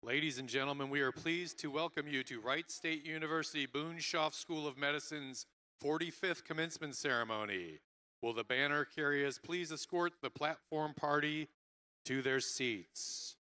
Ladies and gentlemen, we are pleased to welcome you to Wright State University Boonshoft School of Medicine's 45th Commencement Ceremony. Will the banner carriers please escort the platform party to their seats?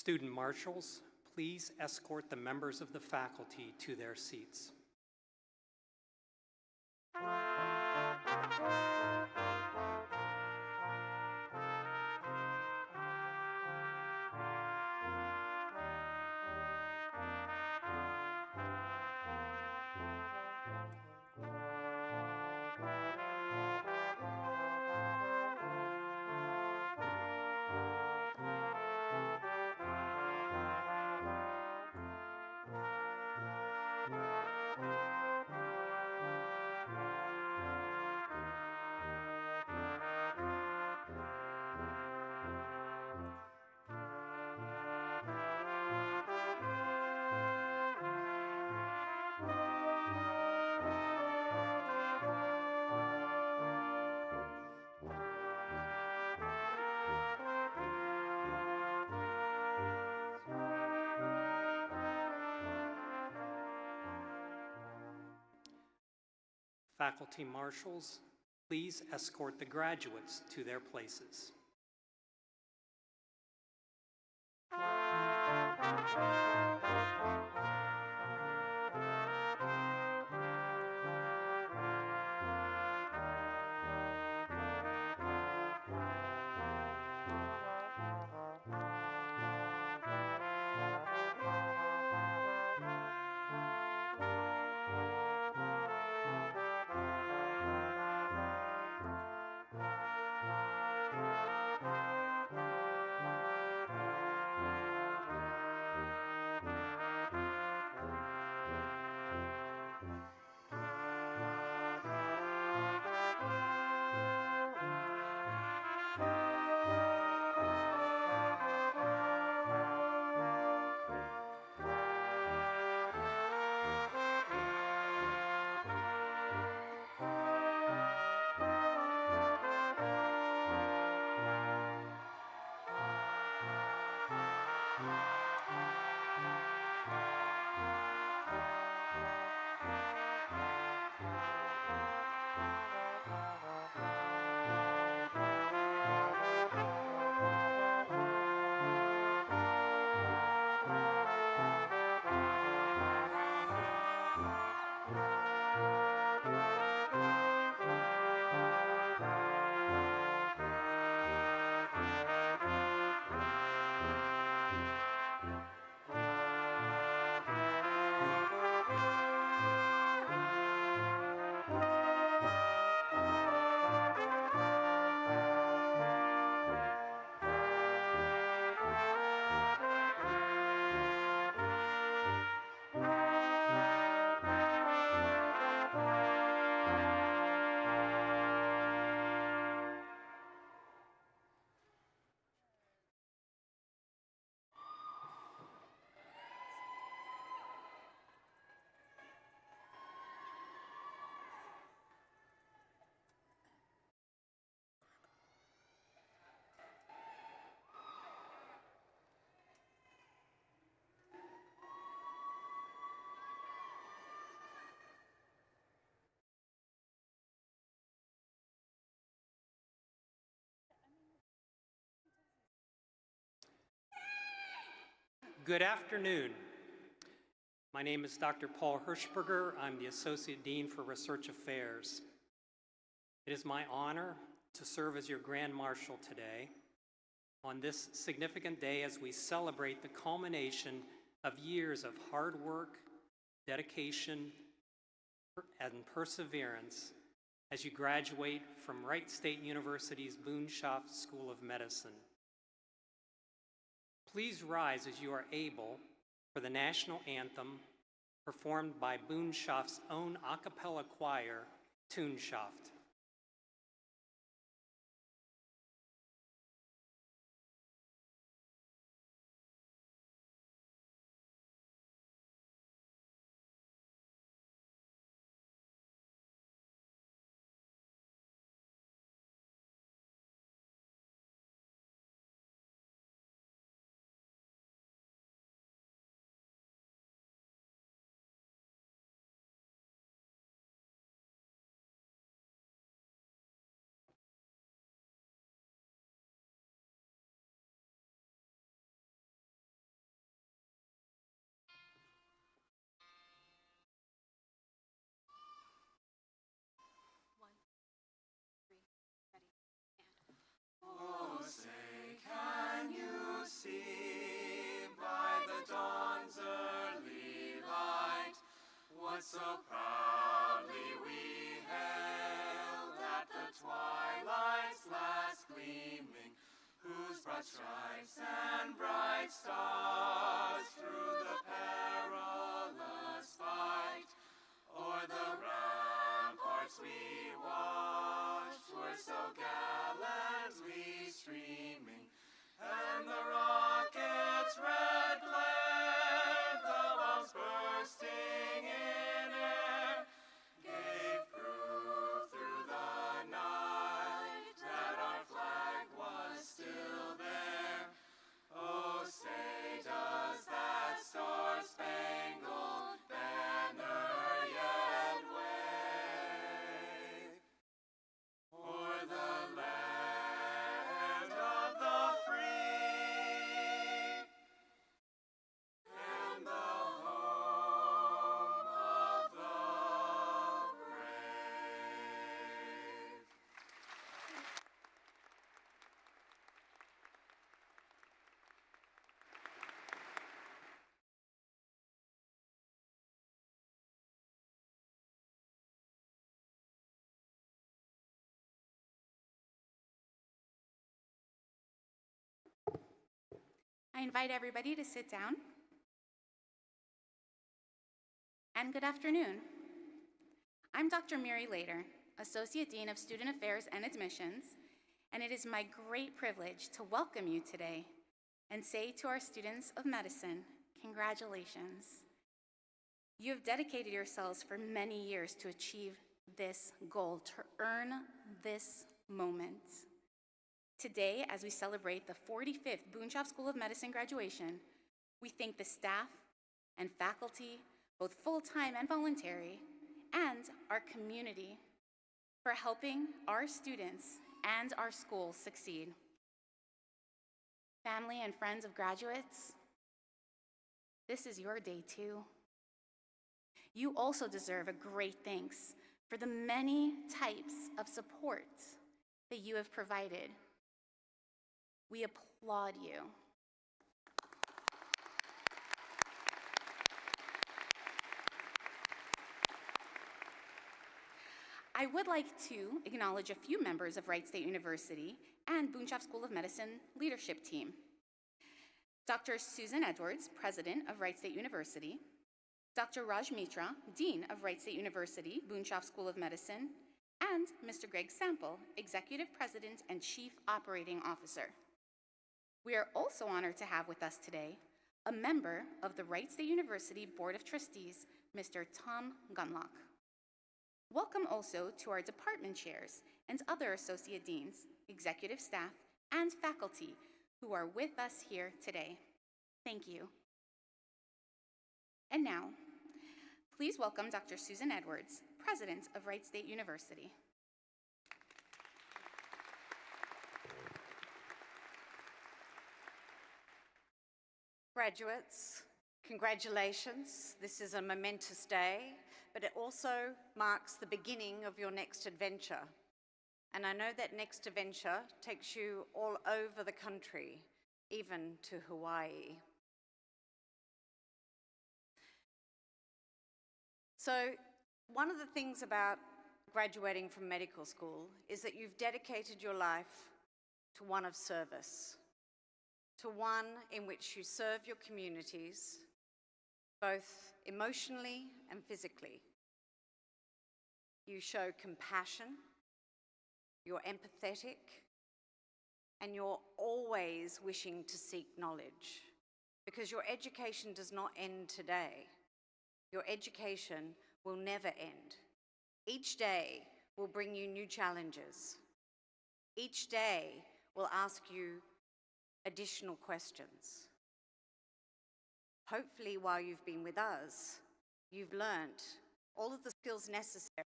Student marshals, please escort the members of the faculty to their seats. Faculty marshals, please escort the graduates to their places. Good afternoon. My name is Dr. Paul Hirschberger. I'm the Associate Dean for Research Affairs. It is my honor to serve as your Grand Marshal today on this significant day as we celebrate the culmination of years of hard work, dedication, and perseverance as you graduate from Wright State University's Boonshoft School of Medicine. Please rise as you are able for the national anthem performed by Boonshoft's own a cappella choir, Toonshoft. Oh, say, can you see by the dawn's early light what so proudly we hailed at the twilight's last gleaming, whose broad stripes and bright stars through the perilous fight o'er the ramparts we watched were so gallantly streaming, and the rocket's red glare, the bombs bursting in air, gave proof through the night that our flag was still there. Oh, say, does that star-spangled banner yet wave o'er the land of the free and the home of the brave? I invite everybody to sit down. And good afternoon. I'm Dr. Miri Lader, Associate Dean of Student Affairs and Admissions, and it is my great privilege to welcome you today and say to our students of medicine, congratulations. You have dedicated yourselves for many years to achieve this goal, to earn this moment. Today, as we celebrate the 45th Boonshoft School of Medicine graduation, we thank the staff and faculty, both full-time and voluntary, and our community for helping our students and our schools succeed. Family and friends of graduates, this is your day too. You also deserve a great thanks for the many types of support that you have provided. We applaud you. I would like to acknowledge a few members of Wright State University and Boonshoft School of Medicine leadership team. Dr. Susan Edwards, President of Wright State University, Dr. Raj Mitra, Dean of Wright State University, Boonshoft School of Medicine, and Mr. Greg Sample, Executive President and Chief Operating Officer. We are also honored to have with us today a member of the Wright State University Board of Trustees, Mr. Tom Gunlock. Welcome also to our department chairs and other associate deans, executive staff, and faculty who are with us here today. Thank you. And now, please welcome Dr. Susan Edwards, President of Wright State University. Graduates, congratulations. This is a momentous day, but it also marks the beginning of your next adventure. And I know that next adventure takes you all over the country, even to Hawaii. So, one of the things about graduating from medical school is that you've dedicated your life to one of service, to one in which you serve your communities, both emotionally and physically. You show compassion, you're empathetic, and you're always wishing to seek knowledge, because your education does not end today. Your education will never end. Each day will bring you new challenges. Each day will ask you additional questions. Hopefully, while you've been with us, you've learned all of the skills necessary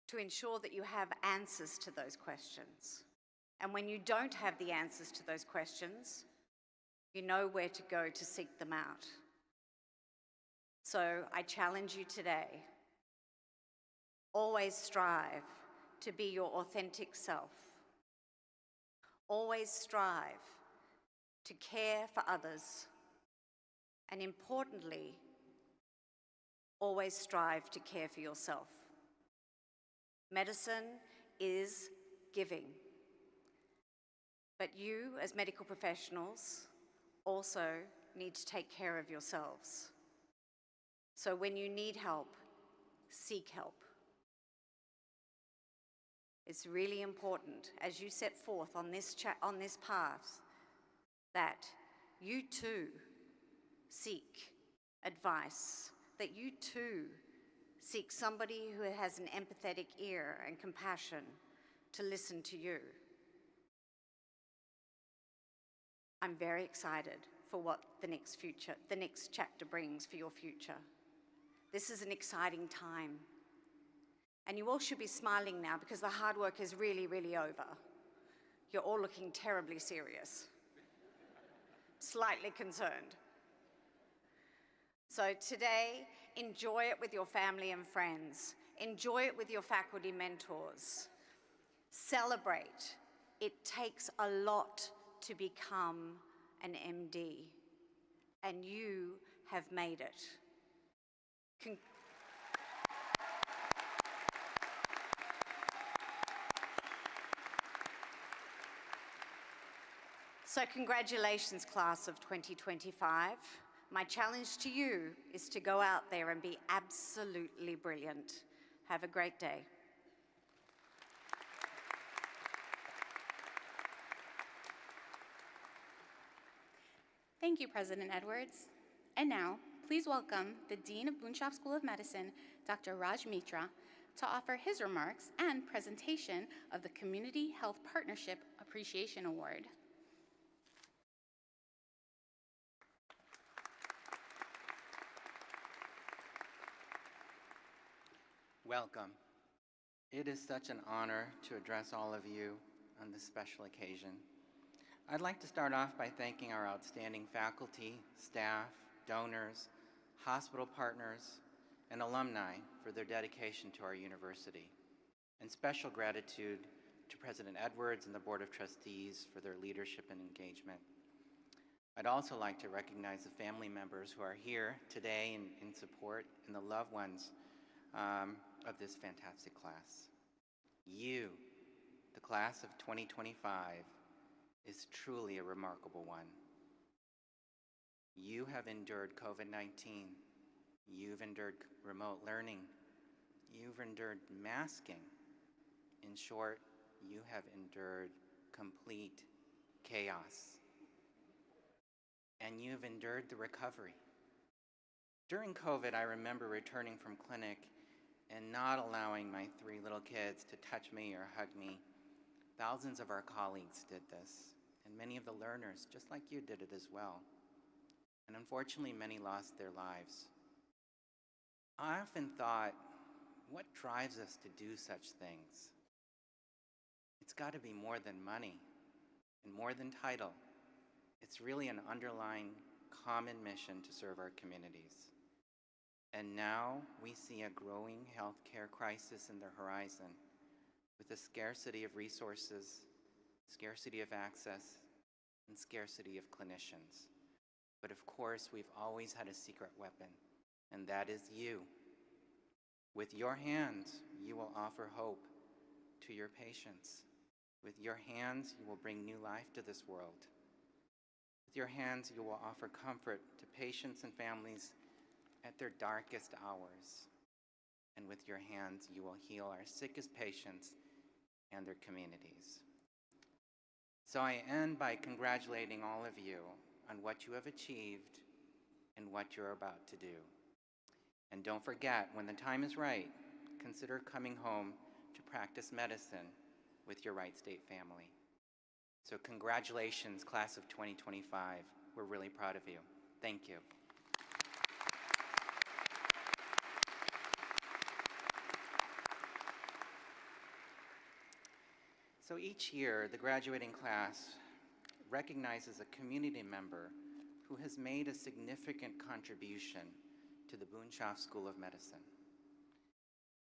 to ensure that you have answers to those questions. And when you don't have the answers to those questions, you know where to go to seek them out. So I challenge you today, always strive to be your authentic self. Always strive to care for others. And importantly, always strive to care for yourself. Medicine is giving. But you, as medical professionals, also need to take care of yourselves. So when you need help, seek help. It's really important, as you set forth on this path, that you too seek advice, that you too seek somebody who has an empathetic ear and compassion to listen to you. I'm very excited for what the next chapter brings for your future. This is an exciting time. And you all should be smiling now because the hard work is really, really over. You're all looking terribly serious, slightly concerned. So today, enjoy it with your family and friends. Enjoy it with your faculty mentors. Celebrate. It takes a lot to become an MD, and you have made it. So congratulations, class of 2025. My challenge to you is to go out there and be absolutely brilliant. Have a great day. Thank you, President Edwards. And now, please welcome the Dean of Boonshoft School of Medicine, Dr. Raj Mitra, to offer his remarks and presentation of the Community Health Partnership Appreciation Award. Welcome. It is such an honor to address all of you on this special occasion. I'd like to start off by thanking our outstanding faculty, staff, donors, hospital partners, and alumni for their dedication to our university. And special gratitude to President Edwards and the Board of Trustees for their leadership and engagement. I'd also like to recognize the family members who are here today in support and the loved ones of this fantastic class. You, the class of 2025, is truly a remarkable one. You have endured COVID-19. You've endured remote learning. You've endured masking. In short, you have endured complete chaos. And you've endured the recovery. During COVID, I remember returning from clinic and not allowing my 3 little kids to touch me or hug me. Thousands of our colleagues did this, and many of the learners, just like you, did it as well. And unfortunately, many lost their lives. I often thought, what drives us to do such things? It's got to be more than money and more than title. It's really an underlying common mission to serve our communities. And now we see a growing healthcare crisis in the horizon, with a scarcity of resources, scarcity of access, and scarcity of clinicians. But of course, we've always had a secret weapon, and that is you. With your hands, you will offer hope to your patients. With your hands, you will bring new life to this world. With your hands, you will offer comfort to patients and families at their darkest hours. And with your hands, you will heal our sickest patients and their communities. So I end by congratulating all of you on what you have achieved and what you're about to do. And don't forget, when the time is right, consider coming home to practice medicine with your Wright State family. So congratulations, class of 2025. We're really proud of you. Thank you. So each year, the graduating class recognizes a community member who has made a significant contribution to the Boonshoft School of Medicine.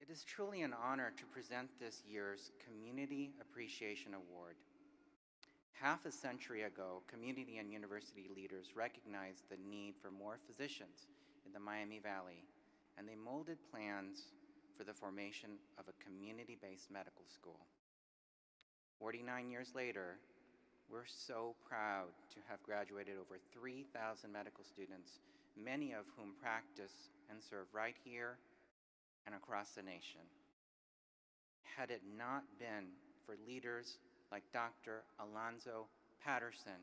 It is truly an honor to present this year's Community Appreciation Award. Half a century ago, community and university leaders recognized the need for more physicians in the Miami Valley, and they molded plans for the formation of a community-based medical school. 49 years later, we're so proud to have graduated over 3,000 medical students, many of whom practice and serve right here and across the nation. Had it not been for leaders like Dr. Alonzo Patterson,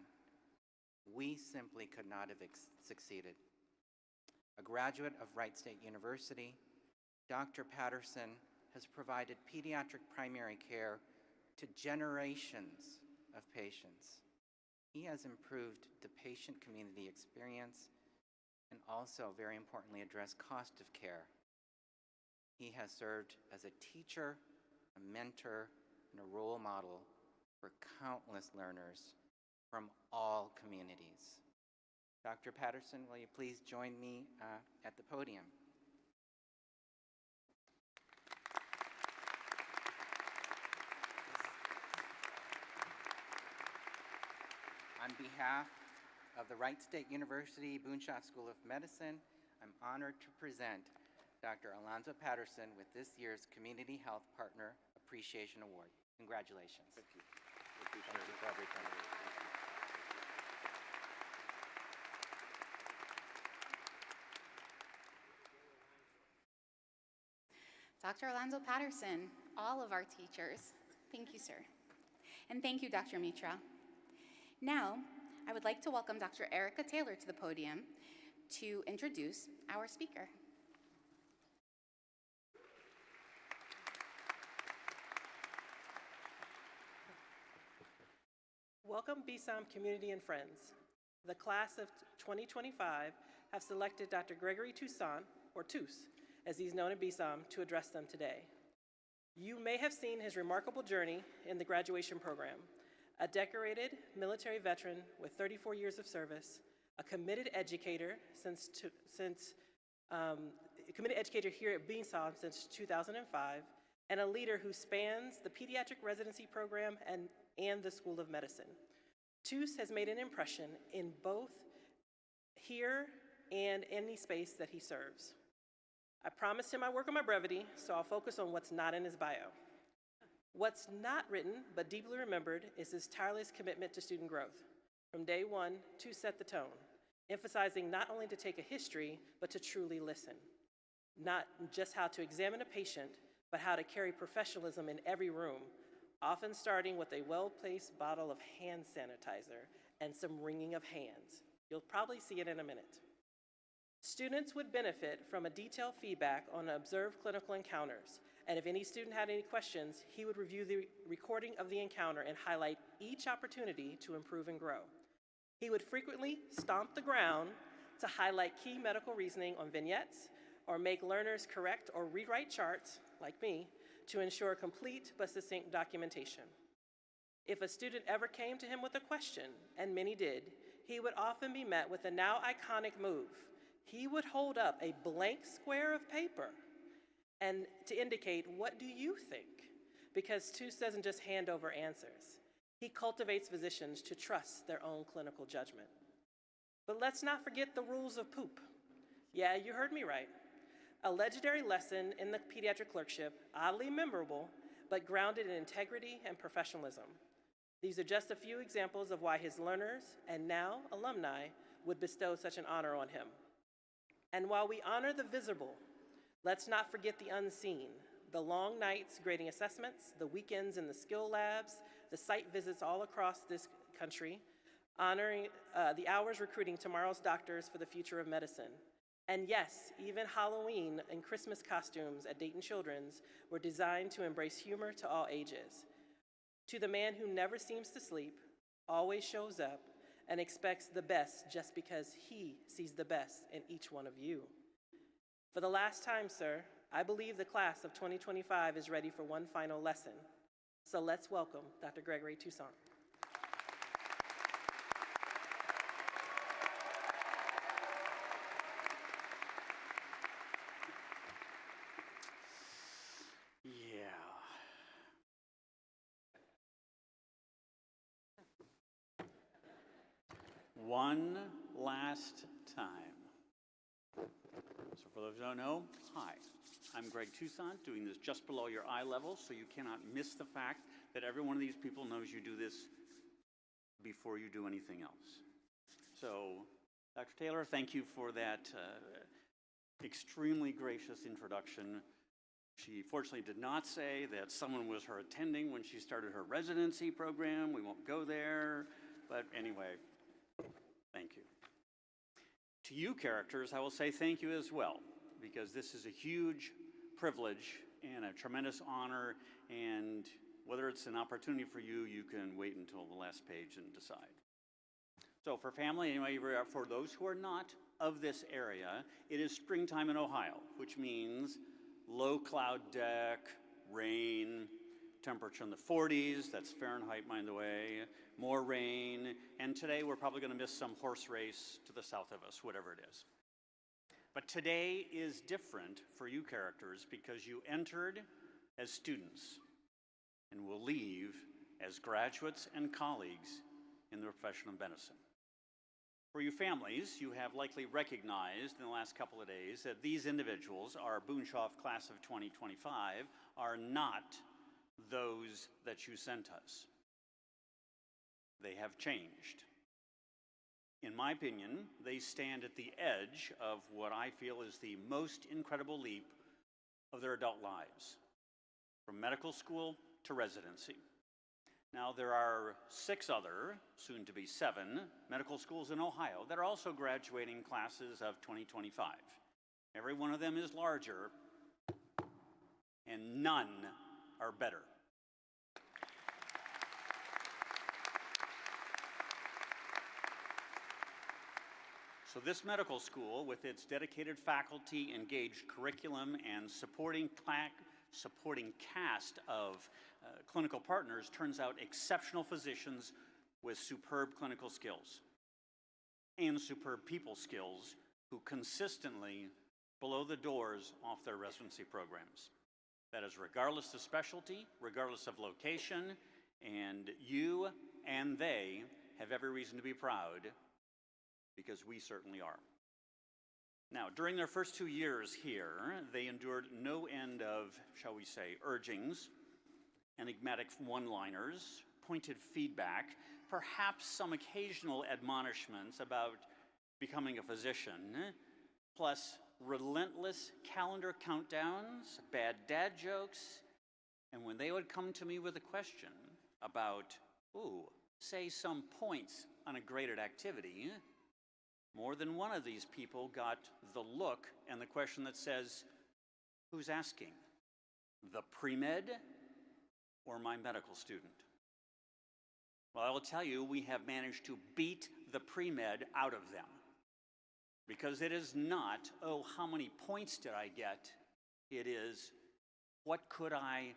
we simply could not have succeeded. A graduate of Wright State University, Dr. Patterson has provided pediatric primary care to generations of patients. He has improved the patient community experience and also, very importantly, addressed cost of care. He has served as a teacher, a mentor, and a role model for countless learners from all communities. Dr. Patterson, will you please join me at the podium? On behalf of the Wright State University Boonshoft School of Medicine, I'm honored to present Dr. Alonzo Patterson with this year's Community Health Partner Appreciation Award. Congratulations. Thank you. Thank you for everything. Dr. Alonzo Patterson, all of our teachers, thank you, sir. And thank you, Dr. Mitra. Now, I would like to welcome Dr. Erica Taylor to the podium to introduce our speaker. Welcome, BSOM community and friends. The class of 2025 have selected Dr. Gregory Toussaint, or Toos, as he's known in BSOM, to address them today. You may have seen his remarkable journey in the graduation program. A decorated military veteran with 34 years of service, a committed educator committed educator here at BSOM since 2005, and a leader who spans the pediatric residency program and the School of Medicine. Toos has made an impression in both here and any space that he serves. I promised him I work on my brevity, so I'll focus on what's not in his bio. What's not written, but deeply remembered, is his tireless commitment to student growth. From day one, Toos set the tone, emphasizing not only to take a history, but to truly listen. Not just how to examine a patient, but how to carry professionalism in every room, often starting with a well-placed bottle of hand sanitizer and some wringing of hands. You'll probably see it in a minute. Students would benefit from a detailed feedback on observed clinical encounters, and if any student had any questions, he would review the recording of the encounter and highlight each opportunity to improve and grow. He would frequently stomp the ground to highlight key medical reasoning on vignettes or make learners correct or rewrite charts, like me, to ensure complete but succinct documentation. If a student ever came to him with a question, and many did, he would often be met with a now iconic move. He would hold up a blank square of paper and to indicate, what do you think? Because Toots doesn't just hand over answers. He cultivates physicians to trust their own clinical judgment. But let's not forget the rules of poop. Yeah, you heard me right. A legendary lesson in the pediatric clerkship, oddly memorable, but grounded in integrity and professionalism. These are just a few examples of why his learners, and now alumni, would bestow such an honor on him. And while we honor the visible, let's not forget the unseen, the long nights grading assessments, the weekends in the skill labs, the site visits all across this country, honoring the hours recruiting tomorrow's doctors for the future of medicine. And yes, even Halloween and Christmas costumes at Dayton Children's were designed to embrace humor to all ages. To the man who never seems to sleep, always shows up, and expects the best just because he sees the best in each one of you. For the last time, sir, I believe the class of 2025 is ready for one final lesson. So let's welcome Dr. Gregory Toussaint. One last time. So for those who don't know, hi, I'm Greg Toussaint, doing this just below your eye level, so you cannot miss the fact that every one of these people knows you do this before you do anything else. So, Dr. Taylor, thank you for that extremely gracious introduction. She fortunately did not say that someone was her attending when she started her residency program. We won't go there, but anyway, thank you. To you characters, I will say thank you as well, because this is a huge privilege and a tremendous honor, and whether it's an opportunity for you, you can wait until the last page and decide. So for family, anyway, for those who are not of this area, it is springtime in Ohio, which means low cloud deck, rain, temperature in the 40s, that's Fahrenheit, by the way, more rain, and today we're probably going to miss some horse race to the south of us, whatever it is. But today is different for you characters because you entered as students and will leave as graduates and colleagues in the profession of medicine. For you families, you have likely recognized in the last couple of days that these individuals, our Boonshoft class of 2025, are not those that you sent us. They have changed. In my opinion, they stand at the edge of what I feel is the most incredible leap of their adult lives, from medical school to residency. Now, there are 6 other, soon to be 7, medical schools in Ohio that are also graduating classes of 2025. Every one of them is larger, and none are better. So this medical school, with its dedicated faculty, engaged curriculum, and supporting cast of clinical partners, turns out exceptional physicians with superb clinical skills and superb people skills who consistently blow the doors off their residency programs. That is regardless of specialty, regardless of location, and you and they have every reason to be proud, because we certainly are. Now, during their first 2 years here, they endured no end of, shall we say, urgings, enigmatic one-liners, pointed feedback, perhaps some occasional admonishments about becoming a physician, plus relentless calendar countdowns, bad dad jokes, and when they would come to me with a question about, say some points on a graded activity, more than one of these people got the look and the question that says, who's asking? The pre-med or my medical student? Well, I will tell you, we have managed to beat the pre-med out of them. Because it is not, how many points did I get? It is, what could I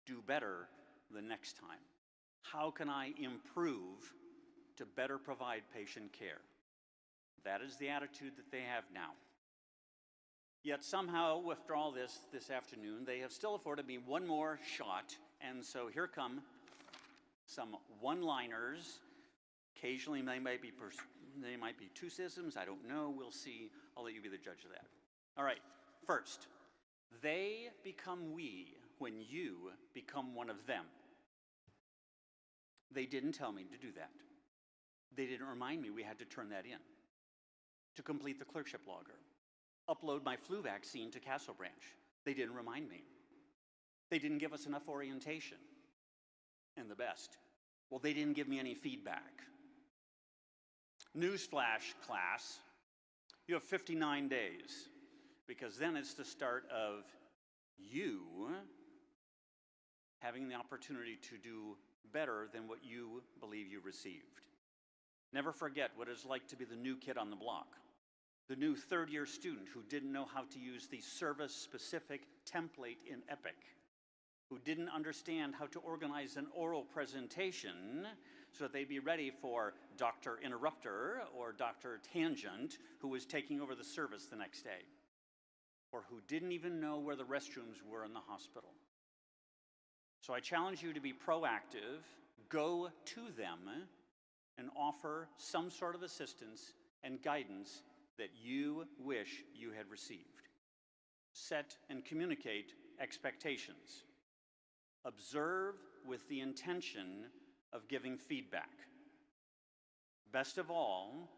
do better the next time? How can I improve to better provide patient care. That is the attitude that they have now. Yet somehow, after all this afternoon, they have still afforded me one more shot, and so here come some one-liners. Occasionally, they might be two systems. I don't know. We'll see. I'll let you be the judge of that. All right. First, they become we when you become one of them. They didn't tell me to do that. They didn't remind me we had to turn that in, to complete the clerkship logger, upload my flu vaccine to Castle Branch. They didn't remind me. They didn't give us enough orientation. And the best, well, they didn't give me any feedback. Newsflash, class, you have 59 days, because then it's the start of you having the opportunity to do better than what you believe you received. Never forget what it's like to be the new kid on the block, the new third-year student who didn't know how to use the service-specific template in EPIC, who didn't understand how to organize an oral presentation so that they'd be ready for Dr. Interrupter or Dr. Tangent, who was taking over the service the next day, or who didn't even know where the restrooms were in the hospital. So I challenge you to be proactive, go to them, and offer some sort of assistance and guidance that you wish you had received. Set and communicate expectations. Observe with the intention of giving feedback. Best of all,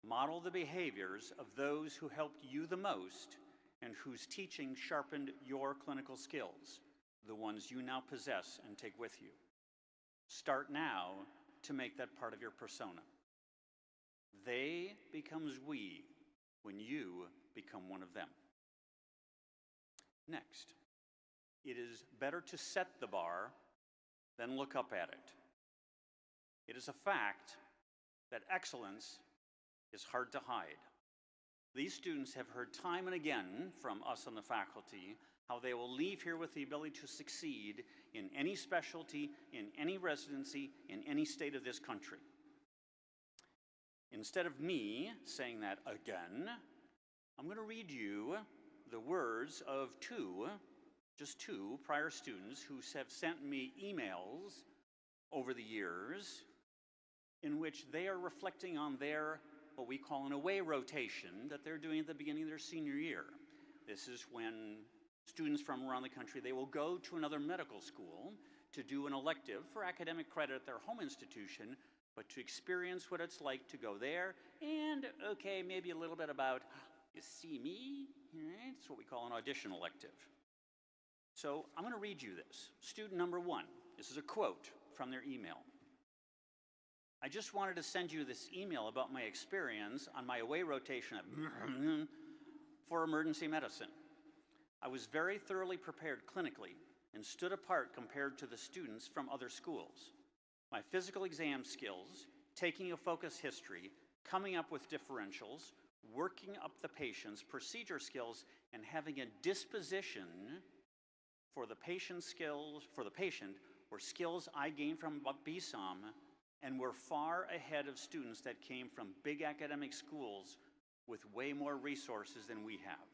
model the behaviors of those who helped you the most and whose teaching sharpened your clinical skills, the ones you now possess and take with you. Start now to make that part of your persona. They becomes we when you become one of them. Next, it is better to set the bar than look up at it. It is a fact that excellence is hard to hide. These students have heard time and again from us on the faculty how they will leave here with the ability to succeed in any specialty, in any residency, in any state of this country. Instead of me saying that again, I'm going to read you the words of just two prior students who have sent me emails over the years in which they are reflecting on their, what we call an away rotation that they're doing at the beginning of their senior year. This is when students from around the country, they will go to another medical school to do an elective for academic credit at their home institution, but to experience what it's like to go there and, okay, maybe a little bit about, you see me, right? It's what we call an audition elective. So I'm going to read you this. Student number 1, this is a quote from their email. I just wanted to send you this email about my experience on my away rotation for emergency medicine. I was very thoroughly prepared clinically and stood apart compared to the students from other schools. My physical exam skills, taking a focus history, coming up with differentials, working up the patient's procedure skills, and having a disposition for the patient were skills I gained from BSOM and were far ahead of students that came from big academic schools with way more resources than we have.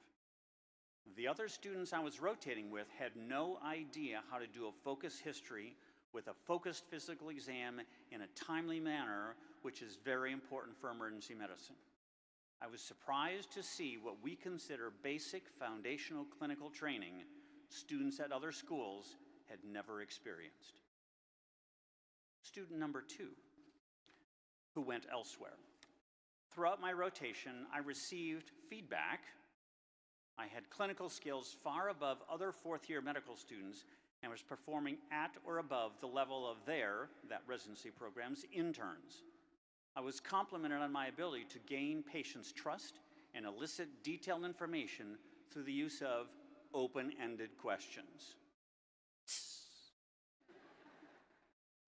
The other students I was rotating with had no idea how to do a focus history with a focused physical exam in a timely manner, which is very important for emergency medicine. I was surprised to see what we consider basic foundational clinical training students at other schools had never experienced. Student number 2, who went elsewhere. Throughout my rotation, I received feedback. I had clinical skills far above other fourth-year medical students and was performing at or above the level of that residency program's interns. I was complimented on my ability to gain patients' trust and elicit detailed information through the use of open-ended questions.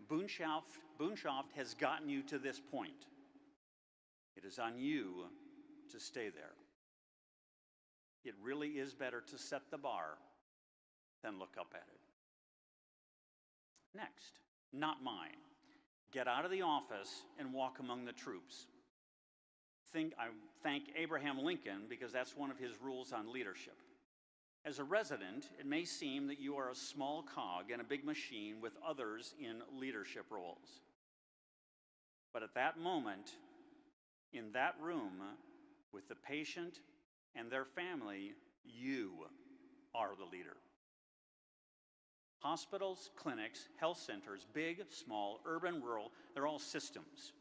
Boonshoft has gotten you to this point. It is on you to stay there. It really is better to set the bar than look up at it. Next, not mine. Get out of the office and walk among the troops. I thank Abraham Lincoln because that's one of his rules on leadership. As a resident, it may seem that you are a small cog in a big machine with others in leadership roles. But at that moment, in that room, with the patient and their family, you are the leader. Hospitals, clinics, health centers, big, small, urban, rural, they're all systems.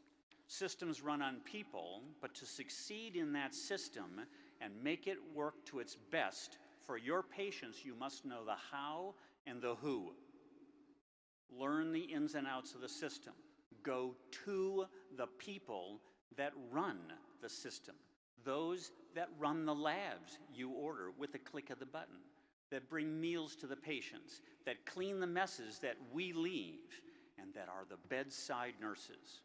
Systems run on people, but to succeed in that system and make it work to its best, for your patients, you must know the how and the who. Learn the ins and outs of the system. Go to the people that run the system. Those that run the labs you order with a click of the button, that bring meals to the patients, that clean the messes that we leave, and that are the bedside nurses.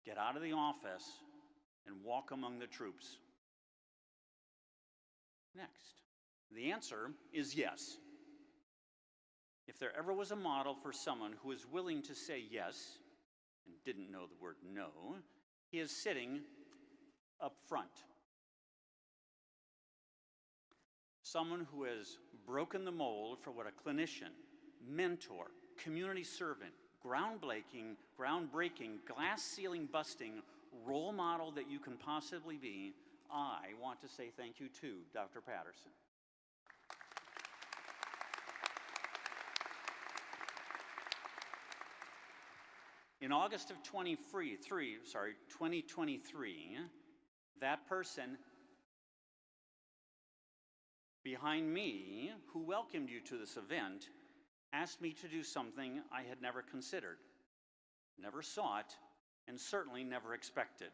Get out of the office and walk among the troops. Next, the answer is yes. If there ever was a model for someone who is willing to say yes and didn't know the word no, he is sitting up front. Someone who has broken the mold for what a clinician, mentor, community servant, groundbreaking, glass ceiling busting role model that you can possibly be. I want to say thank you to Dr. Patterson. In August of 2023, that person behind me, who welcomed you to this event, asked me to do something I had never considered, never sought, and certainly never expected.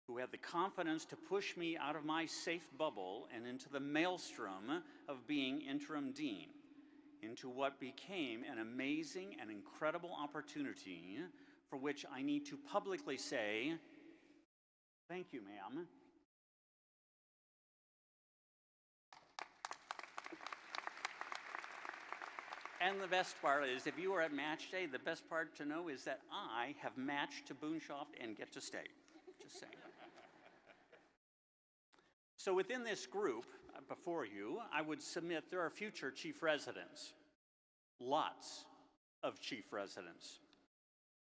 Who had the confidence to push me out of my safe bubble and into the maelstrom of being interim dean, into what became an amazing and incredible opportunity for which I need to publicly say, thank you, ma'am. And the best part is, if you are at match day, the best part to know is that I have matched to Boonshoft and get to stay. Just saying. So within this group before you, I would submit there are future chief residents. Lots of chief residents.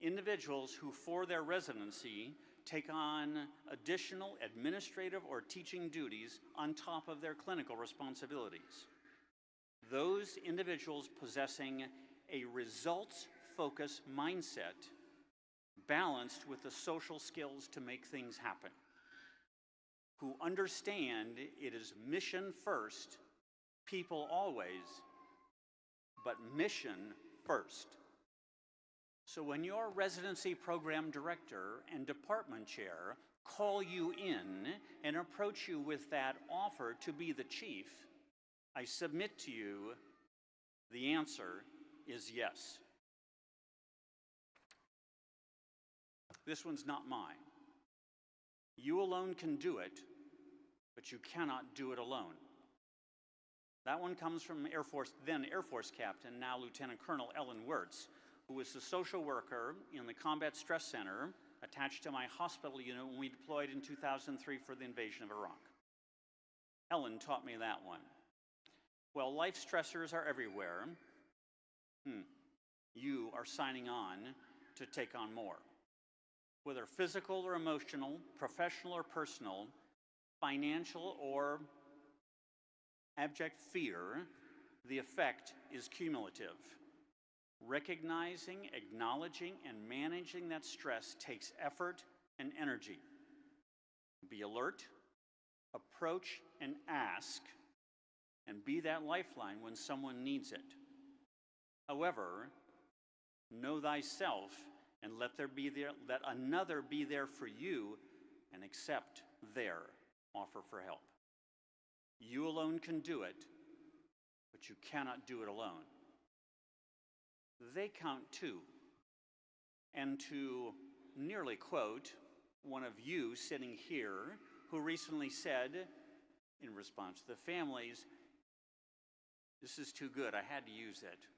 Individuals who, for their residency, take on additional administrative or teaching duties on top of their clinical responsibilities. Those individuals possessing a results-focused mindset balanced with the social skills to make things happen, who understand it is mission first, people always, but mission first. So when your residency program director and department chair call you in and approach you with that offer to be the chief, I submit to you, the answer is yes. This one's not mine. You alone can do it, but you cannot do it alone. That one comes from then Air Force Captain, now Lieutenant Colonel Ellen Wirtz, who was the social worker in the Combat Stress Center attached to my hospital unit when we deployed in 2003 for the invasion of Iraq. Ellen taught me that one. Well, life stressors are everywhere. You are signing on to take on more. Whether physical or emotional, professional or personal, financial or abject fear, the effect is cumulative. Recognizing, acknowledging, and managing that stress takes effort and energy. Be alert, approach and ask, and be that lifeline when someone needs it. However, know thyself and let another be there for you and accept their offer for help. You alone can do it, but you cannot do it alone. They count too. And to nearly quote one of you sitting here who recently said, in response to the families, "This is too good, I had to use it."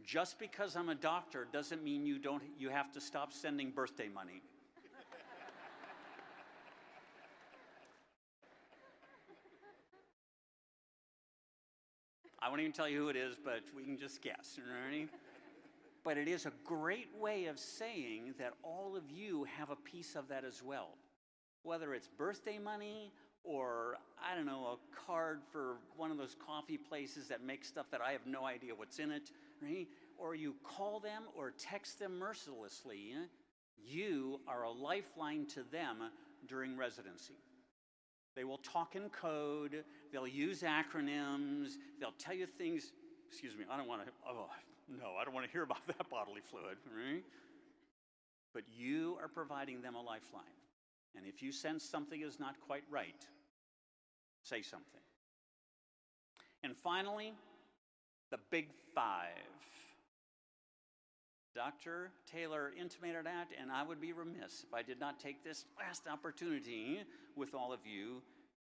Just because I'm a doctor doesn't mean you have to stop sending birthday money. I won't even tell you who it is, but we can just guess, right? But it is a great way of saying that all of you have a piece of that as well. Whether it's birthday money or, I don't know, a card for one of those coffee places that make stuff that I have no idea what's in it, right? Or you call them or text them mercilessly, you are a lifeline to them during residency. They will talk in code, they'll use acronyms, they'll tell you things, excuse me, I don't want to hear about that bodily fluid, right? But you are providing them a lifeline. And if you sense something is not quite right, say something. And finally, the big five. Dr. Taylor intimated that, and I would be remiss if I did not take this last opportunity with all of you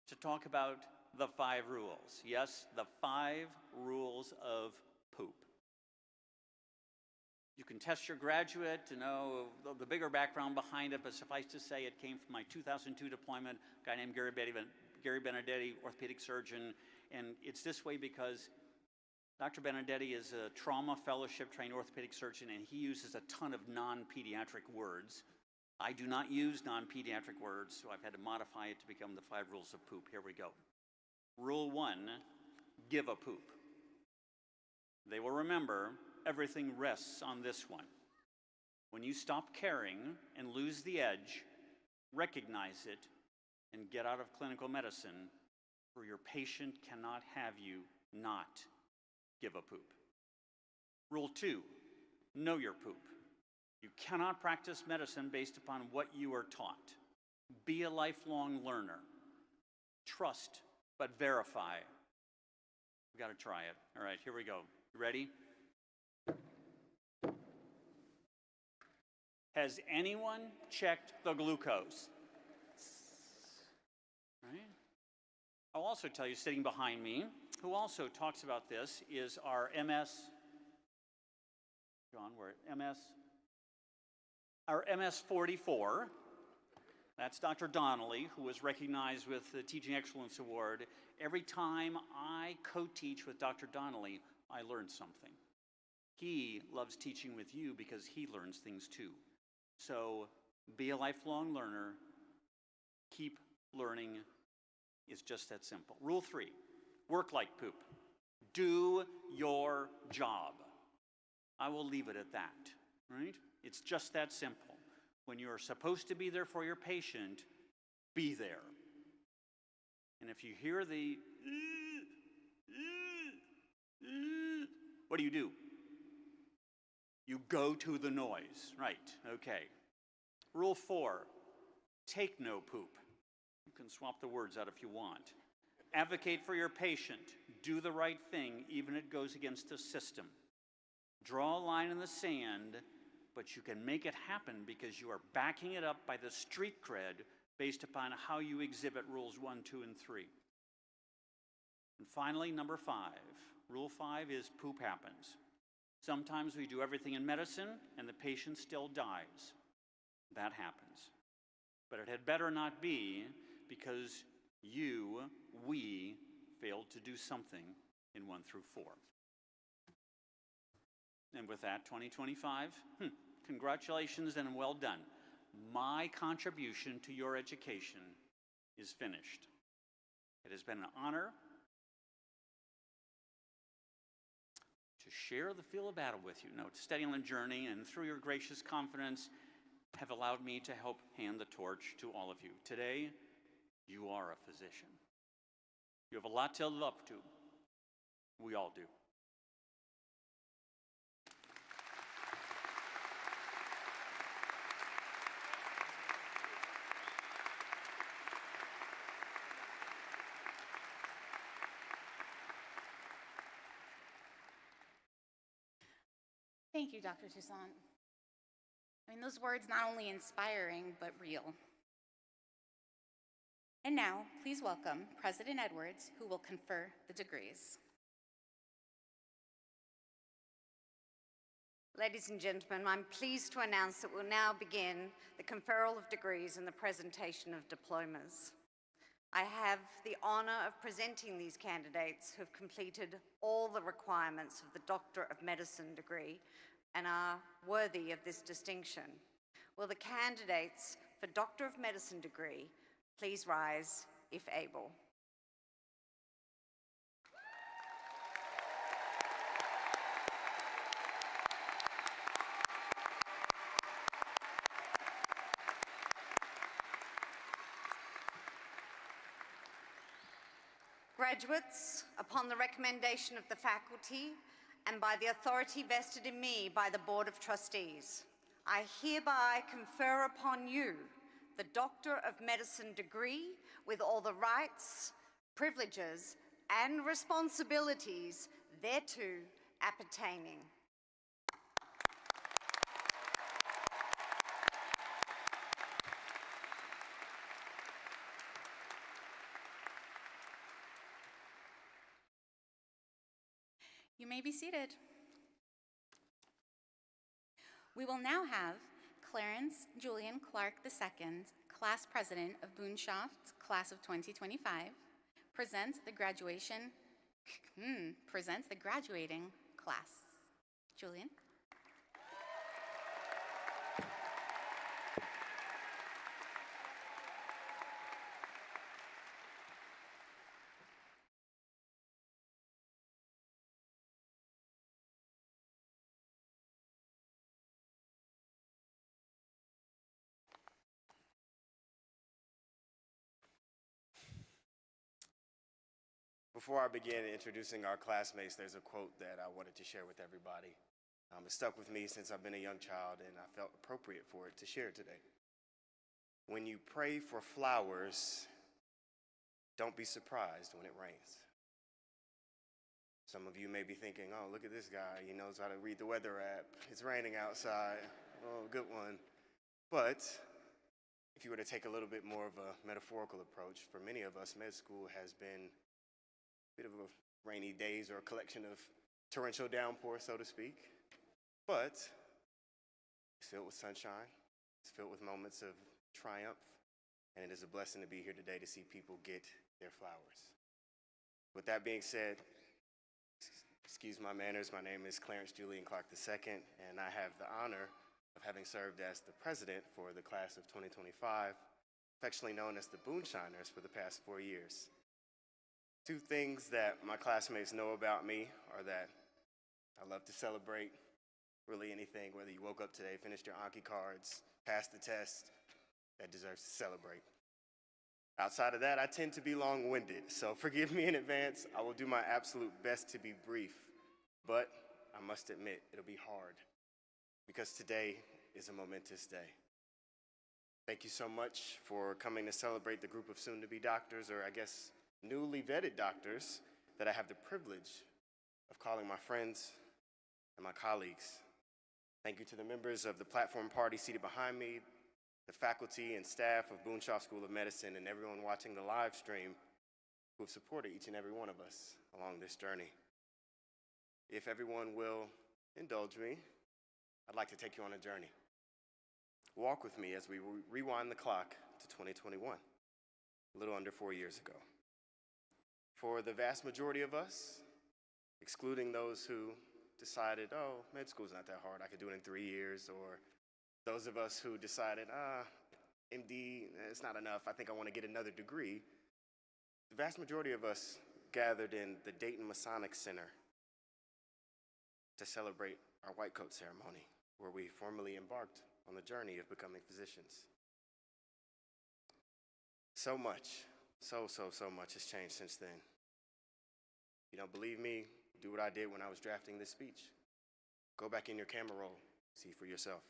to talk about the 5 rules. Yes, the 5 rules of poop. You can test your graduate to know the bigger background behind it, but suffice to say it came from my 2002 deployment, a guy named Gary Benedetti, orthopedic surgeon, and it's this way because Dr. Benedetti is a trauma fellowship trained orthopedic surgeon, and he uses a ton of non-pediatric words. I do not use non-pediatric words, so I've had to modify it to become the 5 rules of poop. Here we go. Rule 1, give a poop. They will remember everything rests on this one. When you stop caring and lose the edge, recognize it and get out of clinical medicine, or your patient cannot have you not give a poop. Rule 2, know your poop. You cannot practice medicine based upon what you are taught. Be a lifelong learner. Trust, but verify. We've got to try it. All right, here we go. You ready? Has anyone checked the glucose? Right? I'll also tell you, sitting behind me, who also talks about this, is our our MS 44. That's Dr. Donnelly, who was recognized with the Teaching Excellence Award. Every time I co-teach with Dr. Donnelly, I learn something. He loves teaching with you because he learns things too. So be a lifelong learner. Keep learning. It's just that simple. Rule 3, work like poop. Do your job. I will leave it at that, right? It's just that simple. When you're supposed to be there for your patient, be there. And if you hear the what do? You go to the noise, right? Okay. Rule 4, take no poop. You can swap the words out if you want. Advocate for your patient. Do the right thing, even if it goes against the system. Draw a line in the sand, but you can make it happen because you are backing it up by the street cred based upon how you exhibit rules 1, 2, and 3. And finally, number 5. Rule 5 is poop happens. Sometimes we do everything in medicine and the patient still dies. That happens. But it had better not be because we failed to do something in 1 through 4. And with that, 2025, congratulations and well done. My contribution to your education is finished. It has been an honor to share the field of battle with you. To steady on the journey, and through your gracious confidence, have allowed me to help hand the torch to all of you. Today, you are a physician. You have a lot to live up to. We all do. Thank you, Dr. Toussaint. Those words not only inspiring, but real. And now, please welcome President Edwards, who will confer the degrees. Ladies and gentlemen, I'm pleased to announce that we'll now begin the conferral of degrees and the presentation of diplomas. I have the honor of presenting these candidates who have completed all the requirements of the Doctor of Medicine degree and are worthy of this distinction. Will the candidates for Doctor of Medicine degree please rise if able? Graduates, upon the recommendation of the faculty and by the authority vested in me by the Board of Trustees, I hereby confer upon you the Doctor of Medicine degree with all the rights, privileges, and responsibilities thereto appertaining. You may be seated. We will now have Clarence Julian Clark II, Class President of Boonshoft, Class of 2025, present the graduating class. Julian. Before I begin introducing our classmates, there's a quote that I wanted to share with everybody. It stuck with me since I've been a young child, and I felt appropriate for it to share today. When you pray for flowers, don't be surprised when it rains. Some of you may be thinking, oh, look at this guy. He knows how to read the weather app. It's raining outside. Oh, good one. But if you were to take a little bit more of a metaphorical approach, for many of us, med school has been bit of a rainy days or a collection of torrential downpour, so to speak. But it's filled with sunshine. It's filled with moments of triumph. And it is a blessing to be here today to see people get their flowers. With that being said, excuse my manners, my name is Clarence Julian Clark II, and I have the honor of having served as the president for the class of 2025, affectionately known as the Boonshiners, for the past 4 years. Two things that my classmates know about me are that I love to celebrate really anything, whether you woke up today, finished your Anki cards, passed the test, that deserves to celebrate. Outside of that, I tend to be long-winded, so forgive me in advance. I will do my absolute best to be brief, but I must admit, it'll be hard because today is a momentous day. Thank you so much for coming to celebrate the group of soon-to-be doctors, or I guess newly vetted doctors, that I have the privilege of calling my friends and my colleagues. Thank you to the members of the platform party seated behind me, the faculty and staff of Boonshoft School of Medicine, and everyone watching the live stream who have supported each and every one of us along this journey. If everyone will indulge me, I'd like to take you on a journey. Walk with me as we rewind the clock to 2021, a little under 4 years ago. For the vast majority of us, excluding those who decided, oh, med school's not that hard, I could do it in 3 years, or those of us who decided, MD, it's not enough, I think I want to get another degree, the vast majority of us gathered in the Dayton Masonic Center to celebrate our white coat ceremony, where we formally embarked on the journey of becoming physicians. So much, so much has changed since then. If you don't believe me, do what I did when I was drafting this speech. Go back in your camera roll, see for yourself.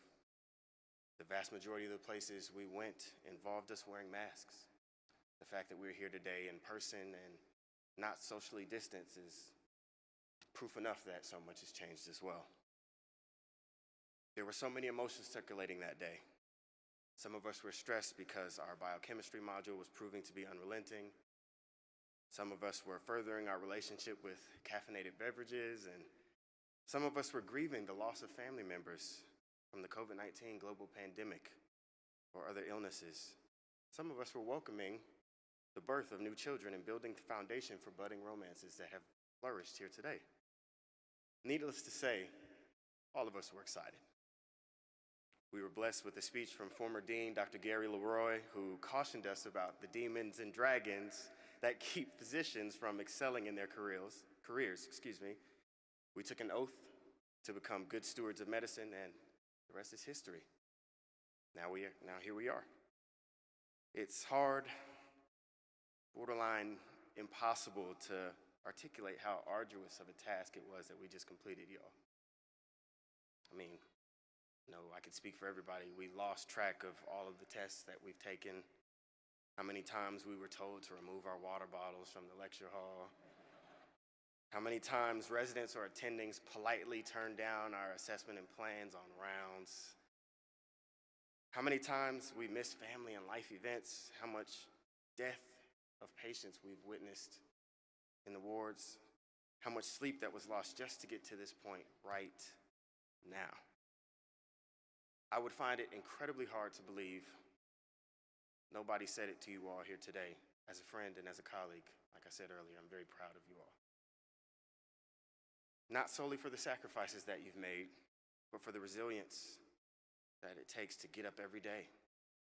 The vast majority of the places we went involved us wearing masks. The fact that we're here today in person and not socially distanced is proof enough that so much has changed as well. There were so many emotions circulating that day. Some of us were stressed because our biochemistry module was proving to be unrelenting. Some of us were furthering our relationship with caffeinated beverages, and Some of us were grieving the loss of family members from the COVID-19 global pandemic or other illnesses. Some of us were welcoming the birth of new children and building the foundation for budding romances that have flourished here today. Needless to say, all of us were excited. We were blessed with a speech from former Dean Dr. Gary Leroy, who cautioned us about the demons and dragons that keep physicians from excelling in their careers. We took an oath to become good stewards of medicine, and the rest is history. Now here we are. It's hard, borderline impossible to articulate how arduous of a task it was that we just completed, y'all. I mean, no, I could speak for everybody. We lost track of all of the tests that we've taken, how many times we were told to remove our water bottles from the lecture hall, how many times residents or attendings politely turned down our assessment and plans on rounds, how many times we missed family and life events, how much death of patients we've witnessed in the wards, how much sleep that was lost just to get to this point right now. I would find it incredibly hard to believe nobody said it to you all here today. As a friend and as a colleague, like I said earlier, I'm very proud of you all. Not solely for the sacrifices that you've made, but for the resilience that it takes to get up every day,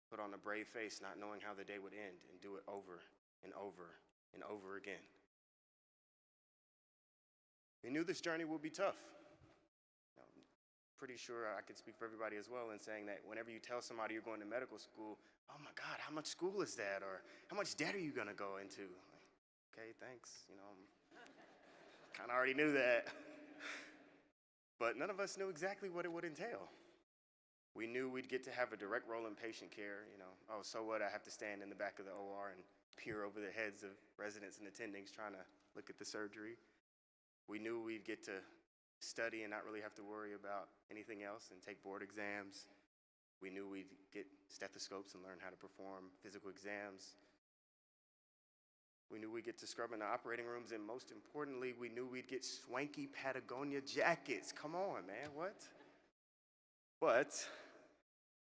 put on a brave face, not knowing how the day would end, and do it over and over and over again. We knew this journey would be tough. I'm pretty sure I could speak for everybody as well in saying that whenever you tell somebody you're going to medical school, oh my God, how much school is that? Or how much debt are you gonna go into? Okay, thanks, kind of already knew that. But none of us knew exactly what it would entail. We knew we'd get to have a direct role in patient care, oh, so what, I have to stand in the back of the OR and peer over the heads of residents and attendings trying to look at the surgery. We knew we'd get to study and not really have to worry about anything else and take board exams. We knew we'd get stethoscopes and learn how to perform physical exams. We knew we'd get to scrub in the operating rooms, and most importantly, we knew we'd get swanky Patagonia jackets. Come on, man, what? But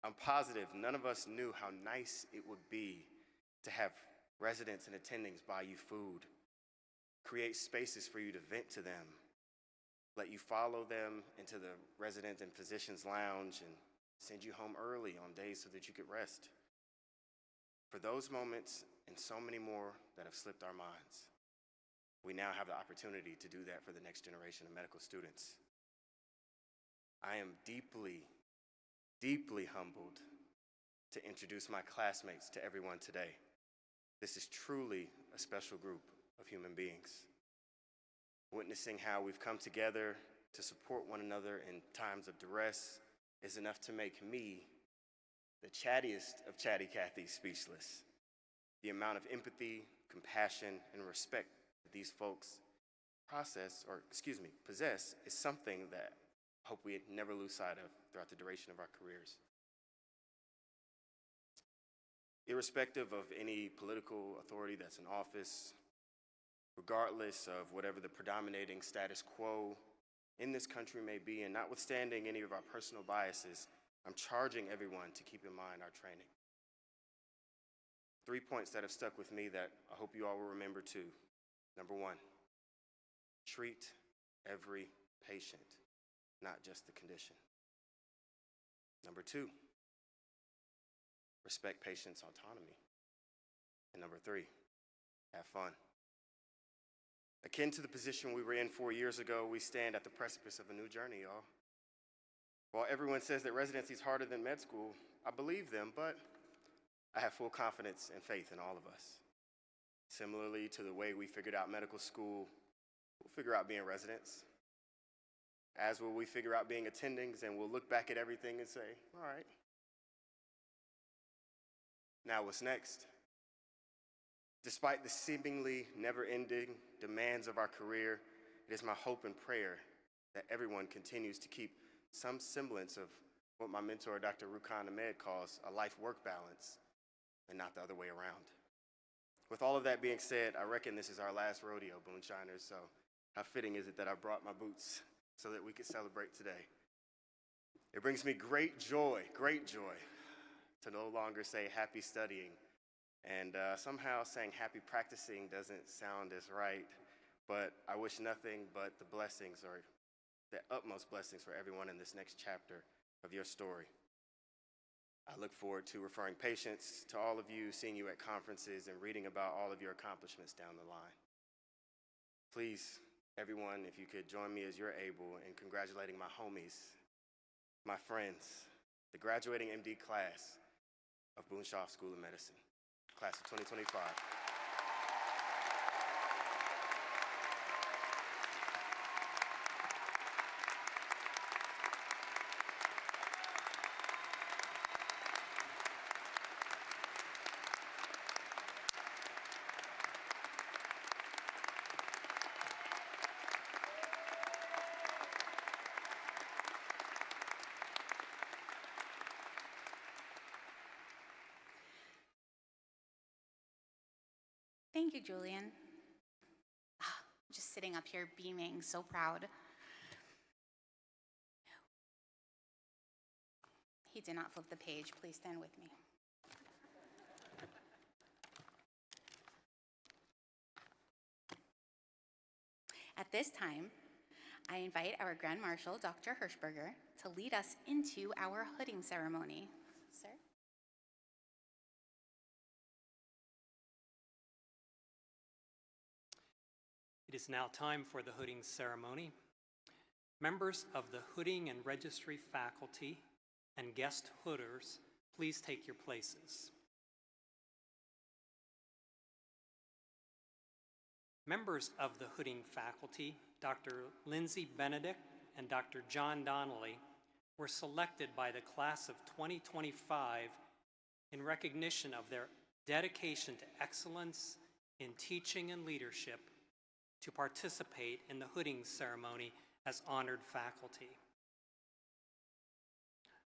I'm positive none of us knew how nice it would be to have residents and attendings buy you food, create spaces for you to vent to them, let you follow them into the resident and physician's lounge, and send you home early on days so that you could rest. For those moments and so many more that have slipped our minds, we now have the opportunity to do that for the next generation of medical students. I am deeply, deeply humbled to introduce my classmates to everyone today. This is truly a special group of human beings. Witnessing how we've come together to support one another in times of duress is enough to make me, the chattiest of chatty Cathys, speechless. The amount of empathy, compassion, and respect that these folks possess is something that I hope we never lose sight of throughout the duration of our careers. Irrespective of any political authority that's in office, regardless of whatever the predominating status quo in this country may be, and notwithstanding any of our personal biases, I'm charging everyone to keep in mind our training. 3 points that have stuck with me that I hope you all will remember too. Number 1, treat every patient, not just the condition. Number 2, respect patients' autonomy. And number 3, have fun. Akin to the position we were in 4 years ago, we stand at the precipice of a new journey, y'all. While everyone says that residency is harder than med school, I believe them, but I have full confidence and faith in all of us. Similarly to the way we figured out medical school, we'll figure out being residents. As will we figure out being attendings, and we'll look back at everything and say, all right, now what's next? Despite the seemingly never-ending demands of our career, it is my hope and prayer that everyone continues to keep some semblance of what my mentor, Dr. Rukan Ahmed, calls a life-work balance, and not the other way around. With all of that being said, I reckon this is our last rodeo, Boonshiners, so how fitting is it that I brought my boots so that we could celebrate today. It brings me great joy to no longer say happy studying. And somehow saying happy practicing doesn't sound as right, but I wish nothing but the blessings, or the utmost blessings, for everyone in this next chapter of your story. I look forward to referring patients to all of you, seeing you at conferences, and reading about all of your accomplishments down the line. Please, everyone, if you could join me as you're able in congratulating my homies, my friends, the graduating MD class of Boonshoft School of Medicine, class of 2025. Thank you, Julian. Just sitting up here beaming, so proud. He did not flip the page. Please stand with me. At this time, I invite our Grand Marshal, Dr. Hirschberger, to lead us into our hooding ceremony. Sir? It is now time for the hooding ceremony. Members of the hooding and registry faculty and guest hooders, please take your places. Members of the hooding faculty, Dr. Lindsay Benedict and Dr. John Donnelly, were selected by the class of 2025 in recognition of their dedication to excellence in teaching and leadership to participate in the hooding ceremony as honored faculty.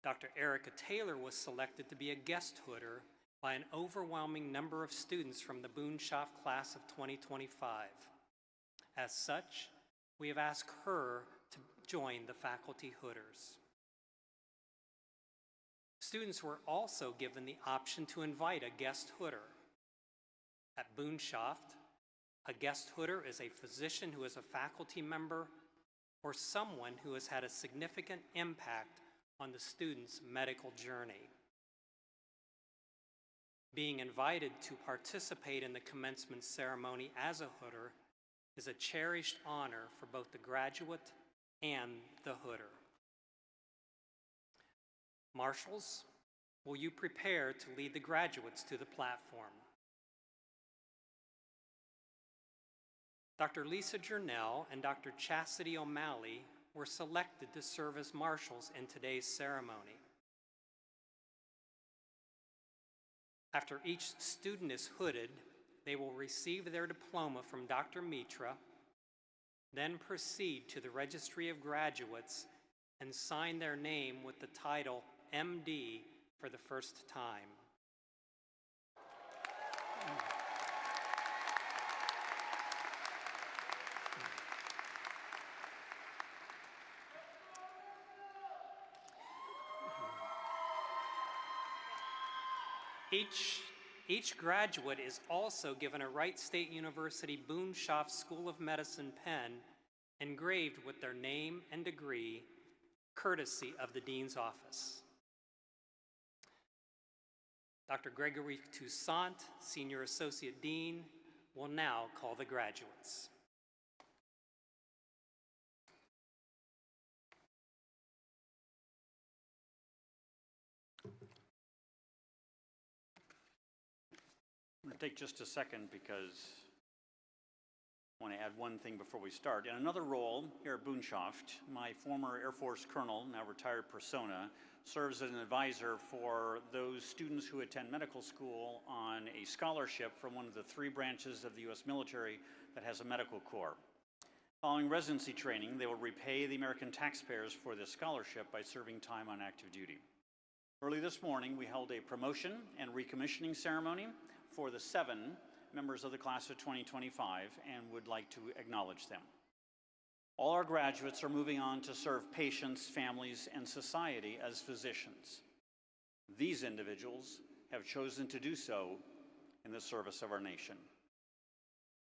Dr. Erica Taylor was selected to be a guest hooder by an overwhelming number of students from the Boonshoft class of 2025. As such, we have asked her to join the faculty hooders. Students were also given the option to invite a guest hooder. At Boonshoft, a guest hooder is a physician who is a faculty member or someone who has had a significant impact on the student's medical journey. Being invited to participate in the commencement ceremony as a hooder is a cherished honor for both the graduate and the hooder. Marshals, will you prepare to lead the graduates to the platform? Dr. Lisa Jernell and Dr. Chastity O'Malley were selected to serve as marshals in today's ceremony. After each student is hooded, they will receive their diploma from Dr. Mitra, then proceed to the Registry of Graduates and sign their name with the title MD for the first time. Each graduate is also given a Wright State University Boonshoft School of Medicine pen engraved with their name and degree, courtesy of the Dean's Office. Dr. Gregory Toussaint, Senior Associate Dean, will now call the graduates. I'm going to take just a second because I want to add one thing before we start. In another role here at Boonshoft, my former Air Force colonel, now retired persona, serves as an advisor for those students who attend medical school on a scholarship from one of the 3 branches of the U.S. military that has a medical corps. Following residency training, they will repay the American taxpayers for this scholarship by serving time on active duty. Early this morning, we held a promotion and recommissioning ceremony for the 7 members of the class of 2025 and would like to acknowledge them. All our graduates are moving on to serve patients, families, and society as physicians. These individuals have chosen to do so in the service of our nation.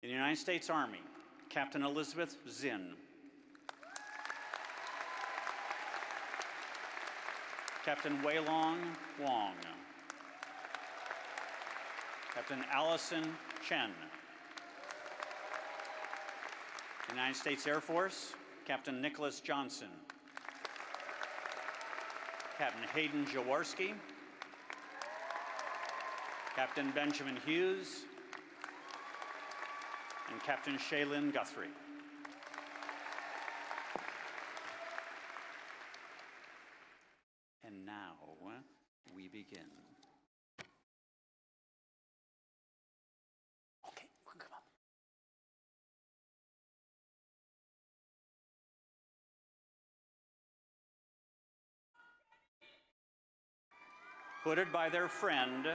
In the United States Army, Captain Elizabeth Zinn. Captain Weilong Wong. Captain Allison Chen. United States Air Force, Captain Nicholas Johnson. Captain Hayden Jaworski. Captain Benjamin Hughes. And Captain Shaylin Guthrie. And now we begin. Okay, come on. Hooded by their friend,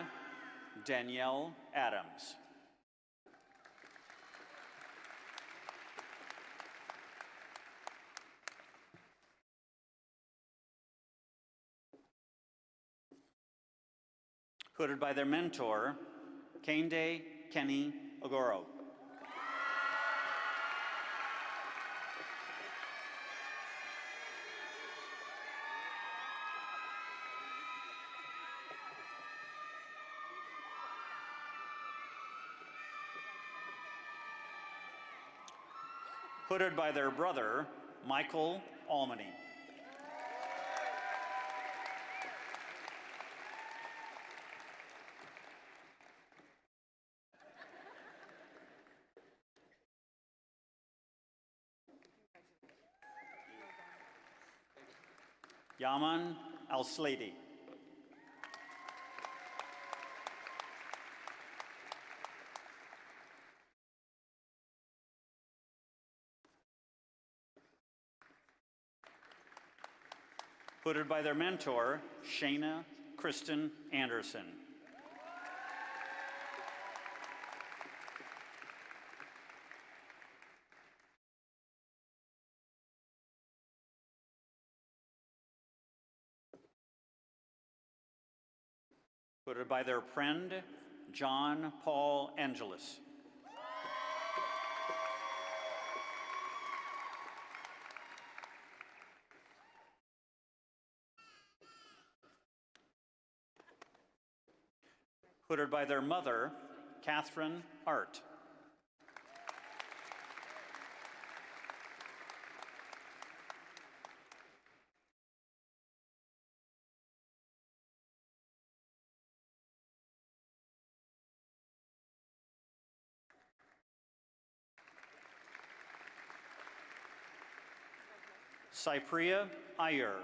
Danielle Adams. Hooded by their mentor, Kende Kenny Ogoro. Hooded by their brother, Michael Almany. Yaman Al-Slady. Hooded by their mentor, Shayna Kristen Anderson. Hooded by their friend, John Paul Angelis. Hooded by their mother, Catherine Art. Cypria Iyer.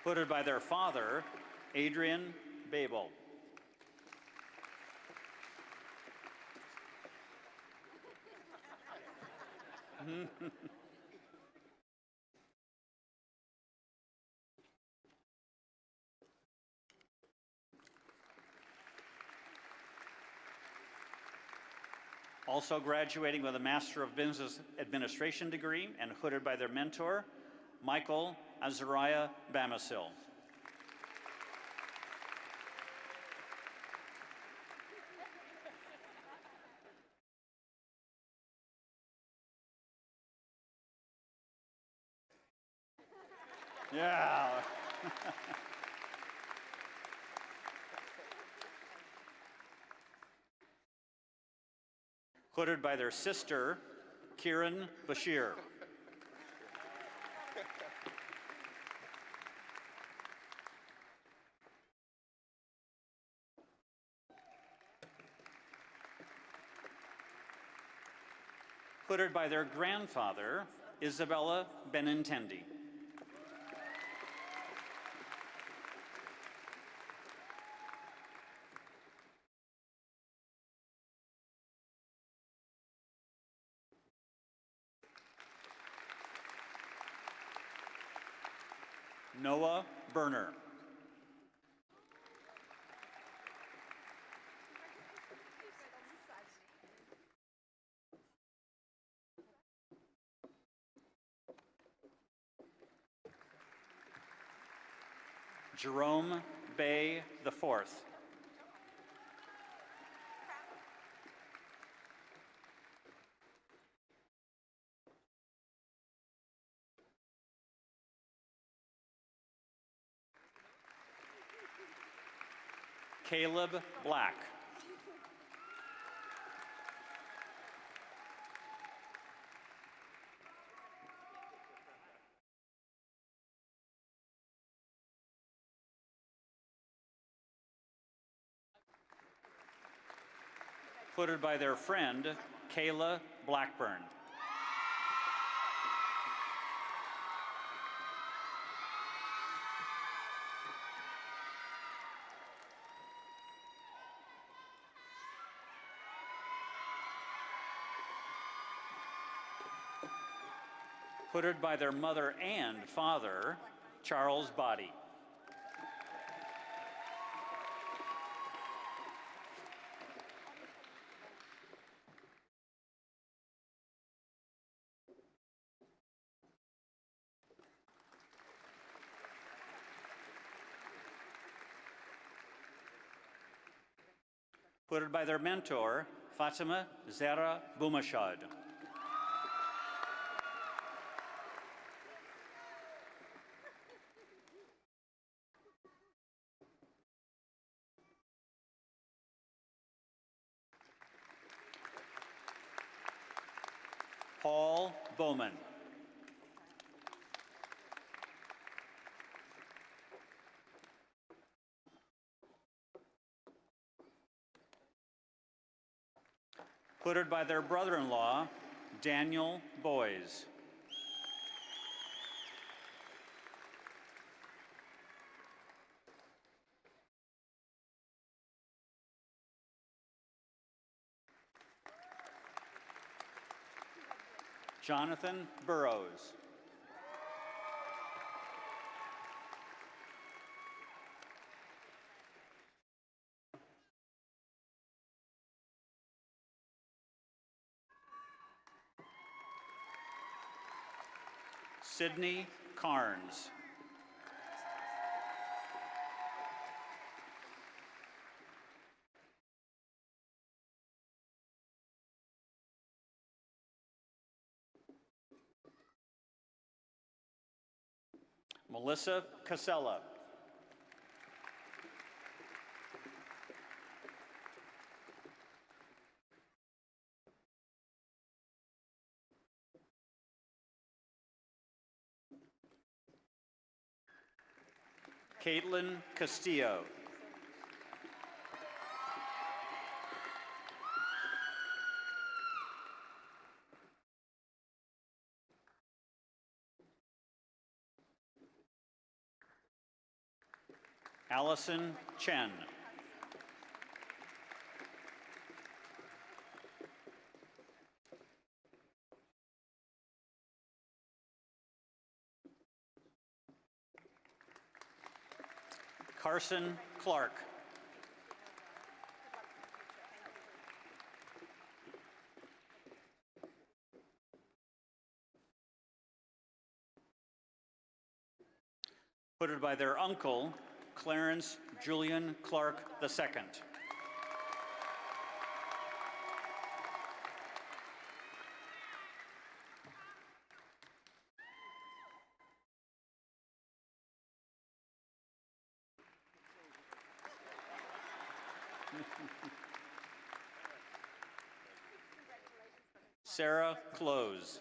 Hooded by their father, Adrian Babel. Also graduating with a Master of Business Administration degree and hooded by their mentor, Michael Azariah Bamasil. Yeah. Hooded by their sister, Kieran Bashir. Hooded by their grandfather, Isabella Benintendi. Noah Berner. Jerome Bay IV. Caleb Black. Put by their friend, Kayla Blackburn. Put by their mother and father, Charles Body. Put by their mentor, Fatima Zara Boumashad. Paul Bowman. Put by their brother-in-law, Daniel Boys. Jonathan Burrows. Sydney Carnes. Melissa Casella. Caitlin Castillo. Allison Chen. Carson Clark. Put by their uncle, Clarence Julian Clark II. Sarah Close.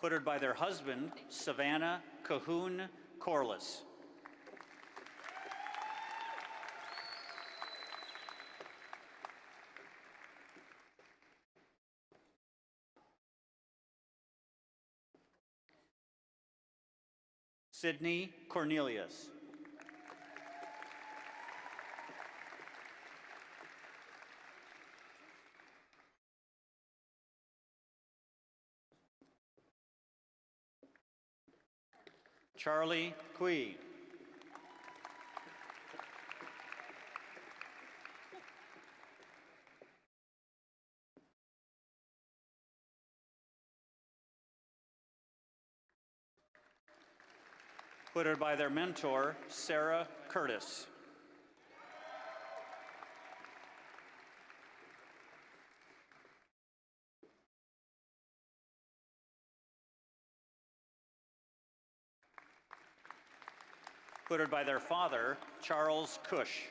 Put by their husband, Savannah Cahoon Corliss. Sydney Cornelius. Charlie Kui. Tutored by their mentor, Sarah Curtis. Tutored by their father, Charles Cush.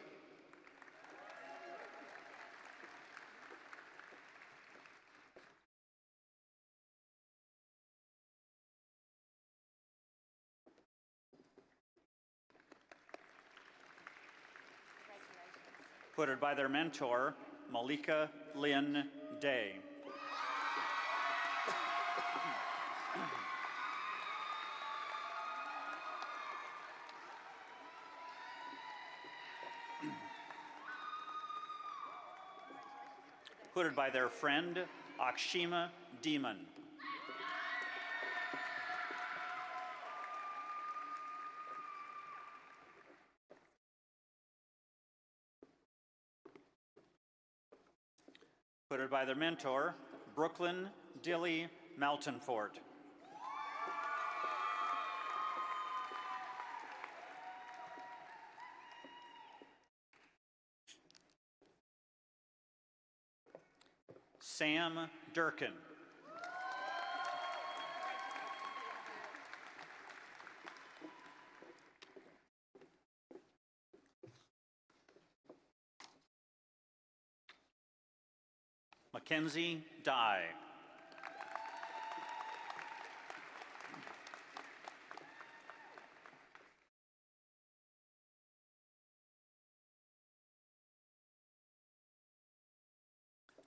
Tutored by their mentor, Malika Lynn Day. Tutored by their friend, Akshima Demon. Tutored by their mentor, Brooklyn Dilly Maltonfort. Sam Durkin. Mackenzie Dye.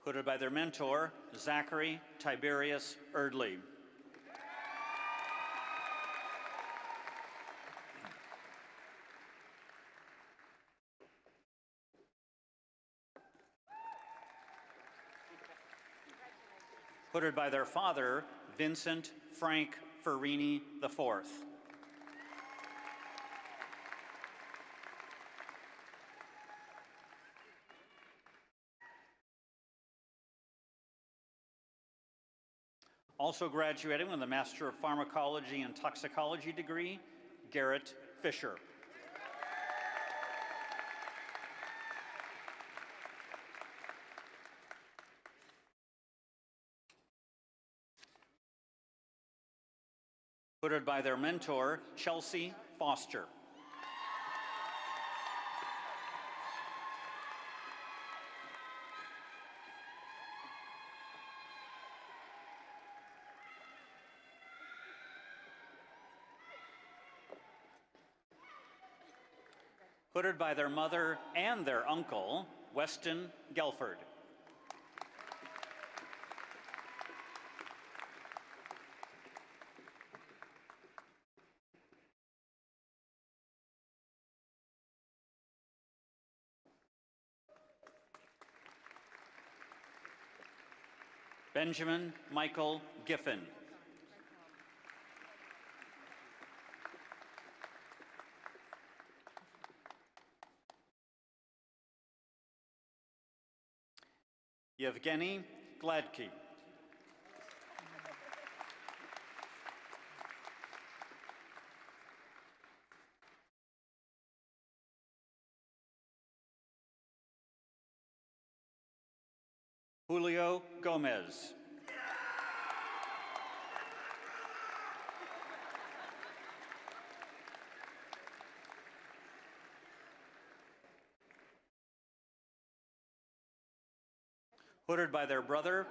Tutored by their mentor, Zachary Tiberius Erdley. Tutored by their father, Vincent Frank Ferrini IV. Also graduating with a Master of Pharmacology and Toxicology degree, Garrett Fisher. Tutored by their mentor, Chelsea Foster. Tutored by their mother and their uncle, Weston Gelford. Benjamin Michael Giffen. Yevgeny Gladky. Julio Gomez. Tutored by their brother,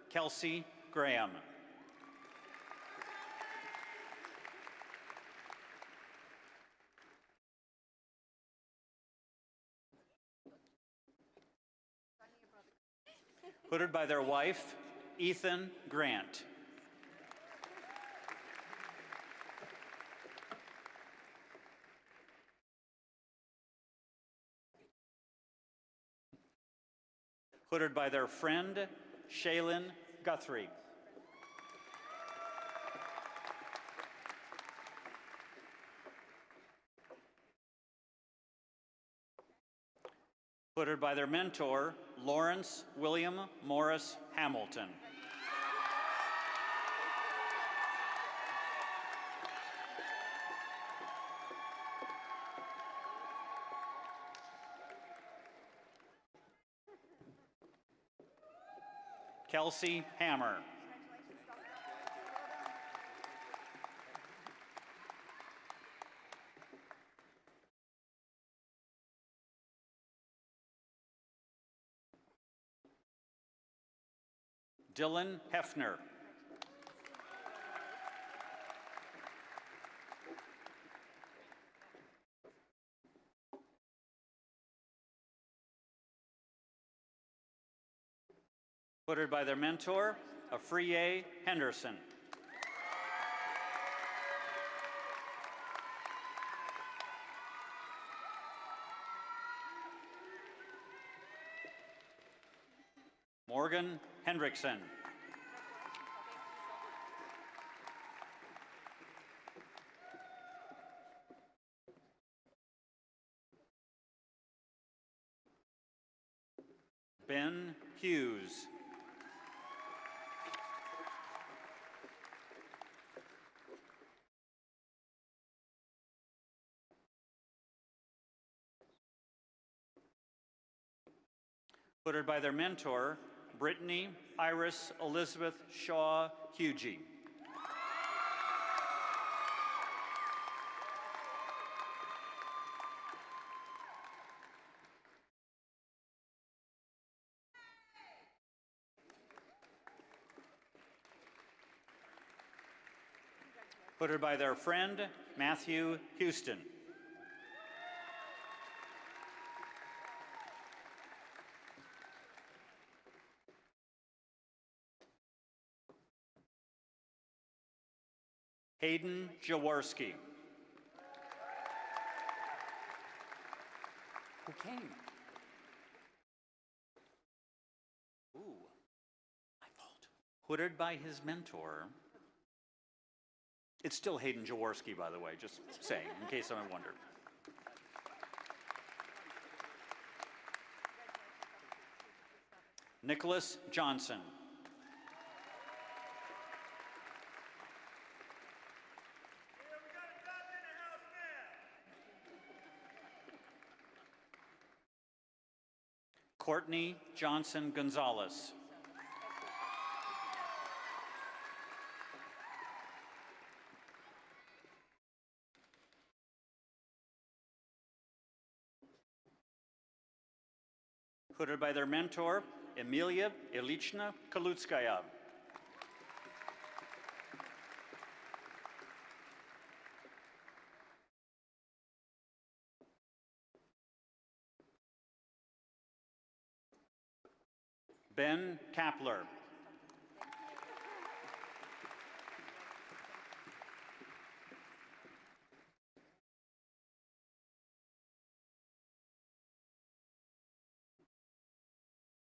Kelsey Graham. Tutored by their wife, Ethan Grant. Tutored by their friend, Shaylin Guthrie. Put by their mentor, Lawrence William Morris Hamilton. Kelsey Hammer. Dylan Hefner. Put by their mentor, Afriye Henderson. Morgan Hendrickson. Ben Hughes. Put by their mentor, Brittany Iris Elizabeth Shaw Hugie. Put by their friend, Matthew Houston. Hayden Jaworski. Who came? Ooh, my fault. Hooded by his mentor. It's still Hayden Jaworski, by the way, just saying, in case someone wondered. Nicholas Johnson. Courtney Johnson Gonzalez. Hooded by their mentor, Emilia Ilichna Kalutskaya. Ben Kapler.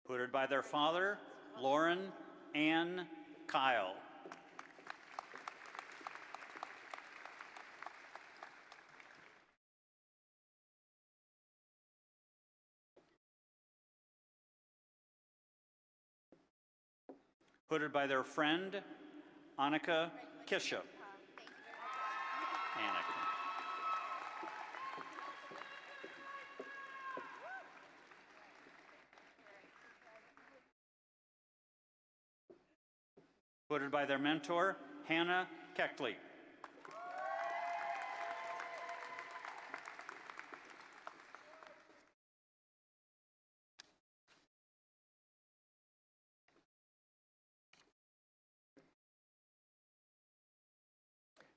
Hooded by their father, Lauren Ann Kyle. Hooded by their friend, Annika Kisha. Annika. Hooded by their mentor, Hannah Keckley.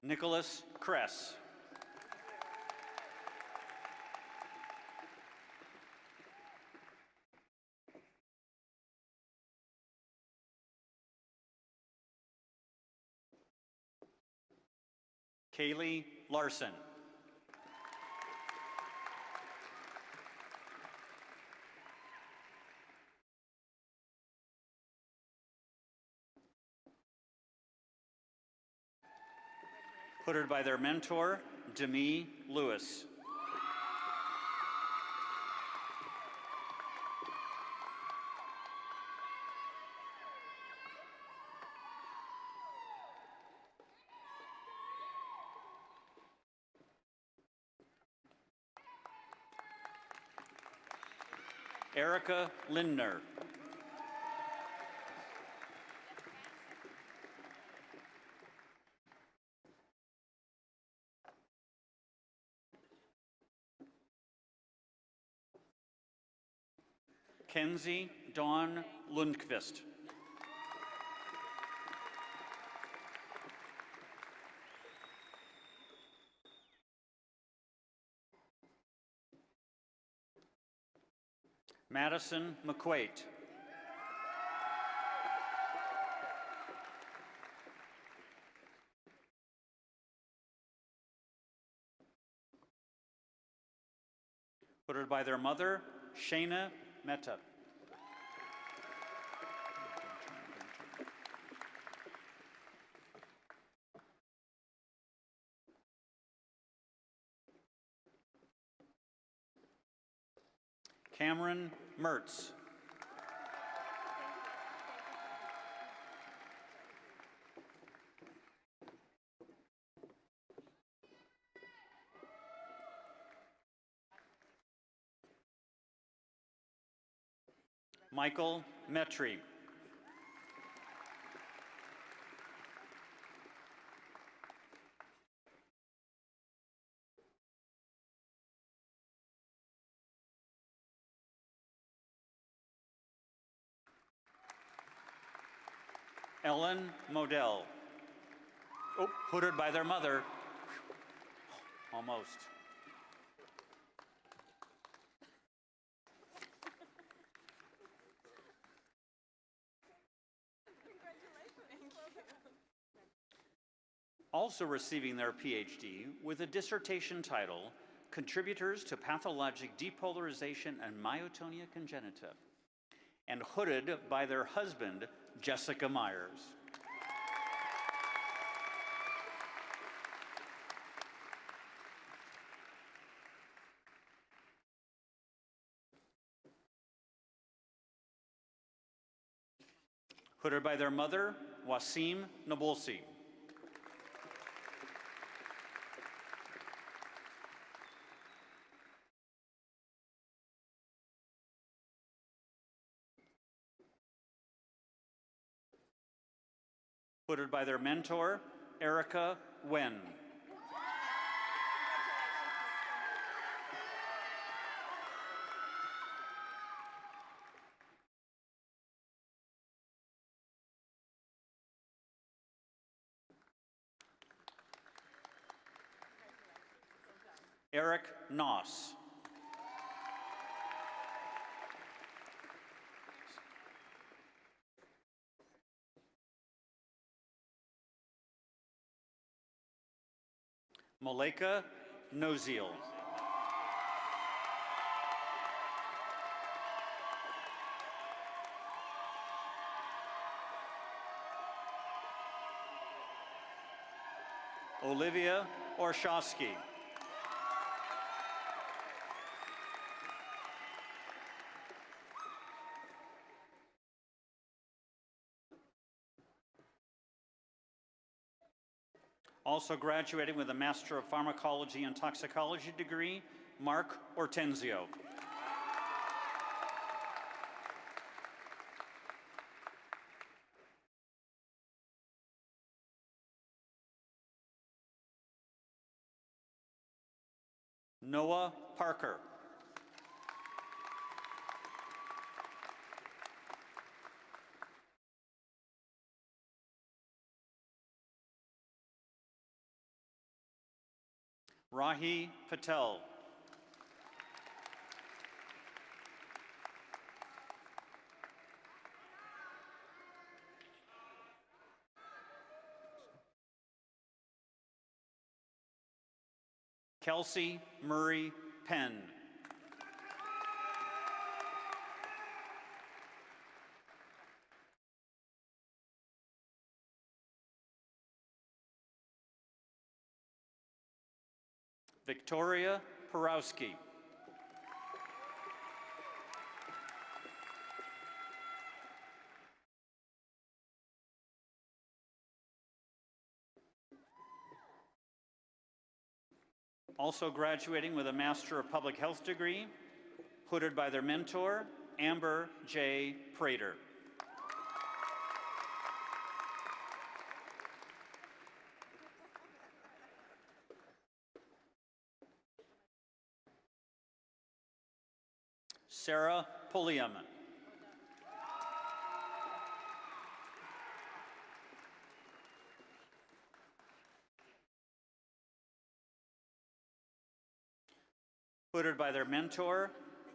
Nicholas Kress. Kaylee Larson. Hooded by their mentor, Demi Lewis. Erica Lindner. Kenzie Dawn Lundqvist. Madison McQuate. Tutored by their mother, Shayna Mehta. Cameron Mertz. Michael Metry. Ellen Modell. Oh, tutored by their mother. Almost. Also receiving their PhD with a dissertation title, Contributors to Pathologic Depolarization and Myotonia Congenita, and hooded by their husband, Jessica Myers. Hooded by their mother, Wasim Nabolsi. Hooded by their mentor, Erica Wen. Eric Noss. Maleka Noziel. Olivia Orshowski. Also graduating with a Master of Pharmacology and Toxicology degree, Mark Ortenzio. Noah Parker. Rahi Patel. Kelsey Murray Penn. Victoria Porowski. Also graduating with a Master of Public Health degree, hooded by their mentor, Amber J. Prater. Sarah Pulliam. Tutored by their mentor,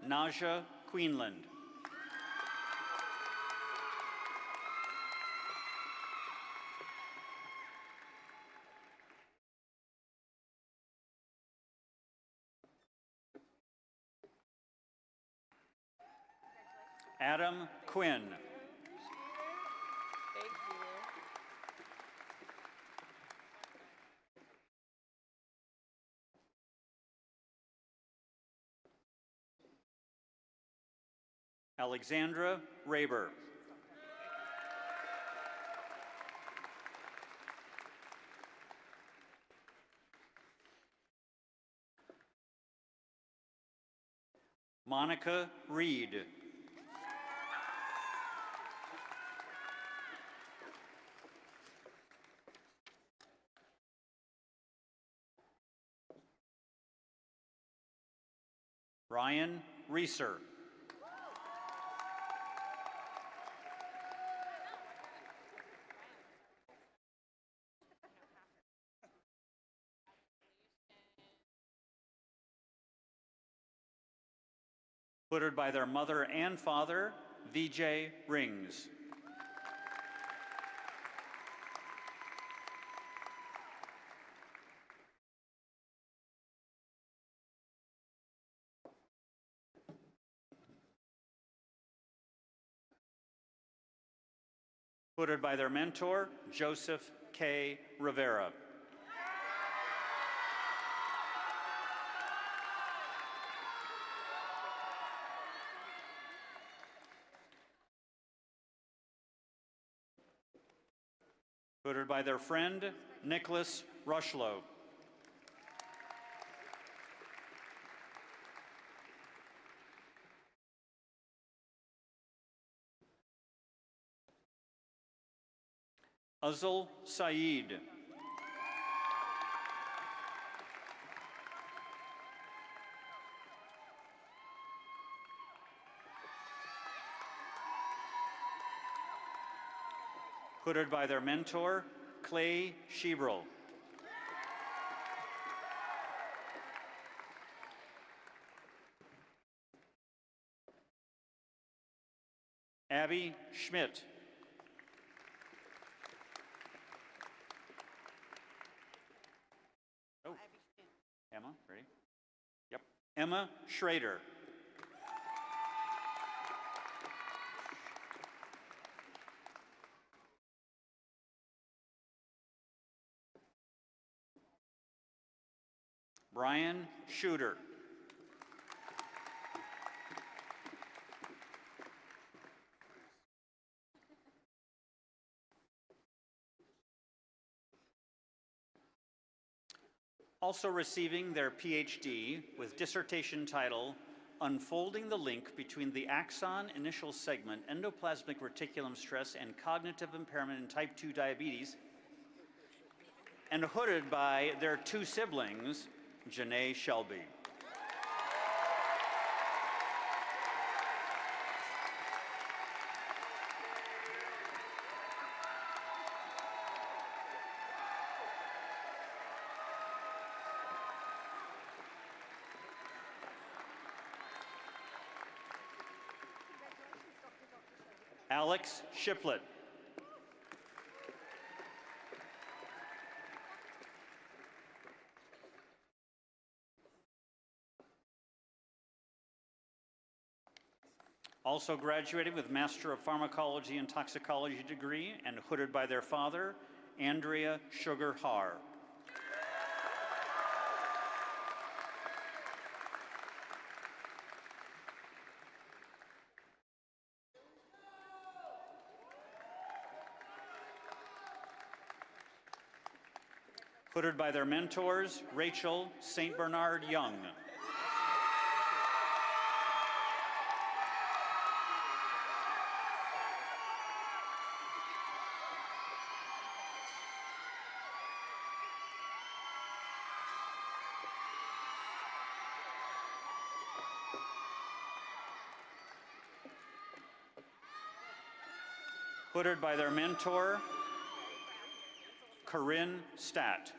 Naja Queenland. Adam Quinn. Thank you. Alexandra Raber. Monica Reed. Ryan Reeser. Tutored by their mother and father, VJ Rings. Tutored by their mentor, Joseph K. Rivera. Tutored by their friend, Nicholas Rushlow. Azul Saeed. Tutored by their mentor, Clay Shebrel. Abby Schmidt. Oh, Emma, ready? Yep. Emma Schrader. Brian Shooter. Also receiving their PhD with dissertation title, Unfolding the Link Between the Axon Initial Segment, Endoplasmic Reticulum Stress, and Cognitive Impairment in Type 2 Diabetes, and hooded by their two siblings, Janae Shelby. Alex Shiplet. Also graduated with Master of Pharmacology and Toxicology degree and hooded by their father, Andrea Sugar Har. Hooded by their mentors, Rachel St. Bernard Young. Hooded by their mentor, Corinne Statt.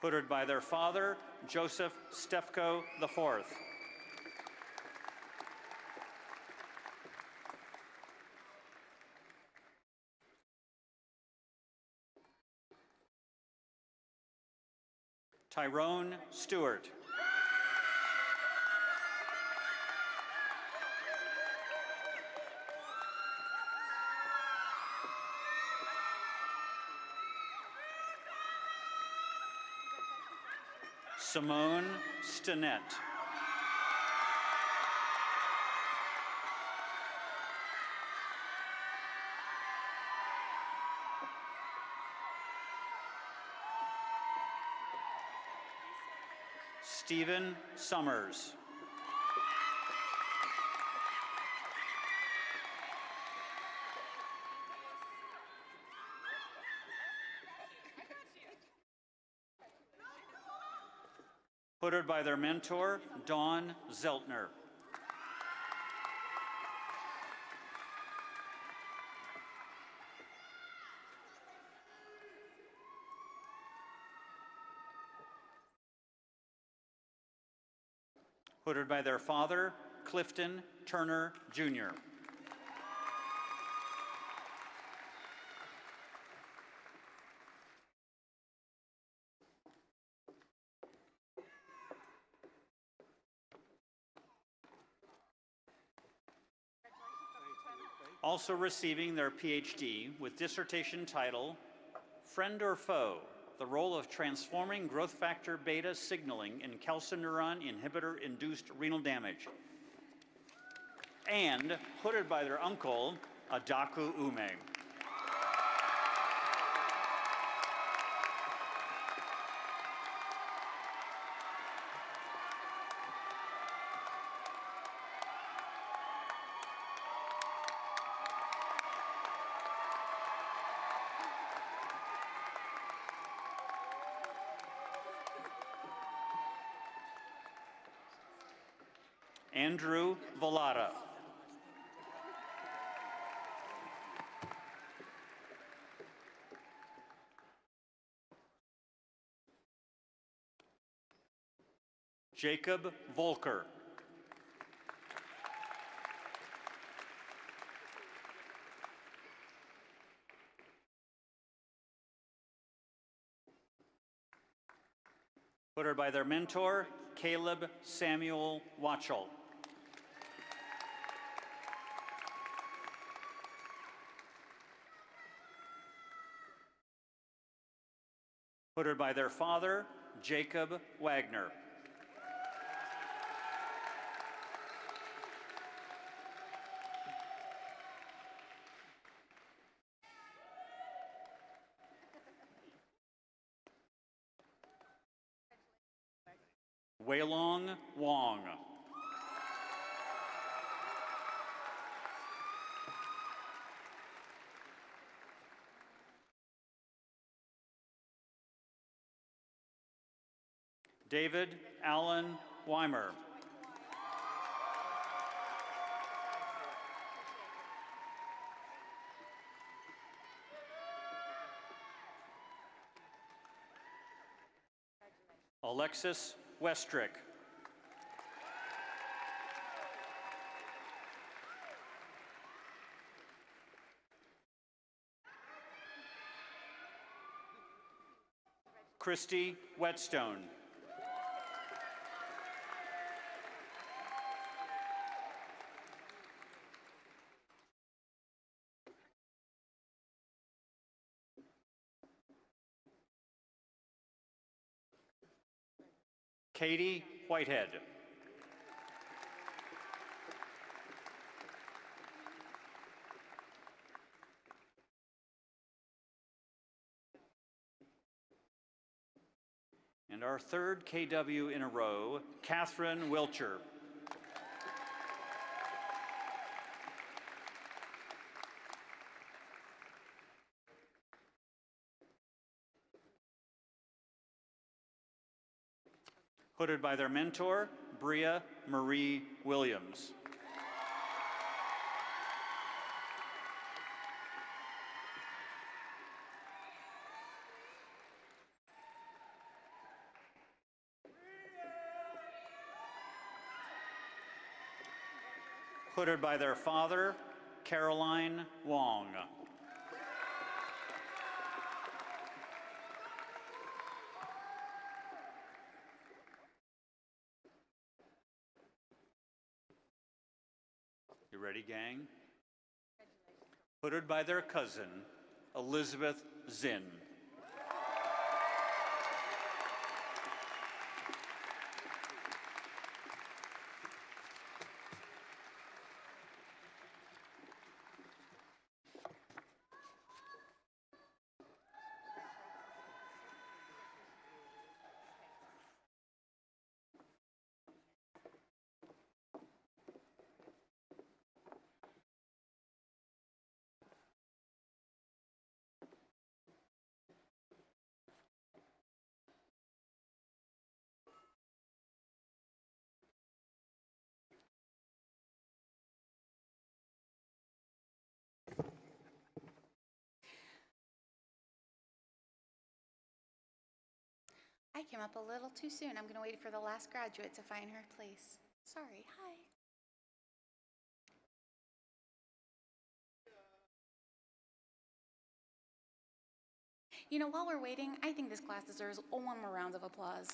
Hooded by their father, Joseph Stefko IV. Tyrone Stewart. Simone Stinnett. Stephen Summers. Hooded by their mentor, Dawn Zeltner. Hooded by their father, Clifton Turner, Jr. Also receiving their PhD with dissertation title, Friend or Foe? The role of transforming growth factor beta signaling in calcineurin inhibitor-induced renal damage. And hooded by their uncle, Adaku Ume. Andrew Vallada. Jacob Volker. Hooded by their mentor, Caleb Samuel Watchell. Hooded by their father, Jacob Wagner. Weilong Wong. David Allen Weimer. Alexis Westrick. Christy Whetstone. Katie Whitehead. And our third KW in a row, Catherine Wilcher. hooded by their mentor, Bria Marie Williams. Hooded by their father, Caroline Wong. You ready, gang? Hooded by their cousin, Elizabeth Zinn. I came up a little too soon. I'm going to wait for the last graduate to find her place. Sorry. Hi. You know, while we're waiting, I think this class deserves one more round of applause.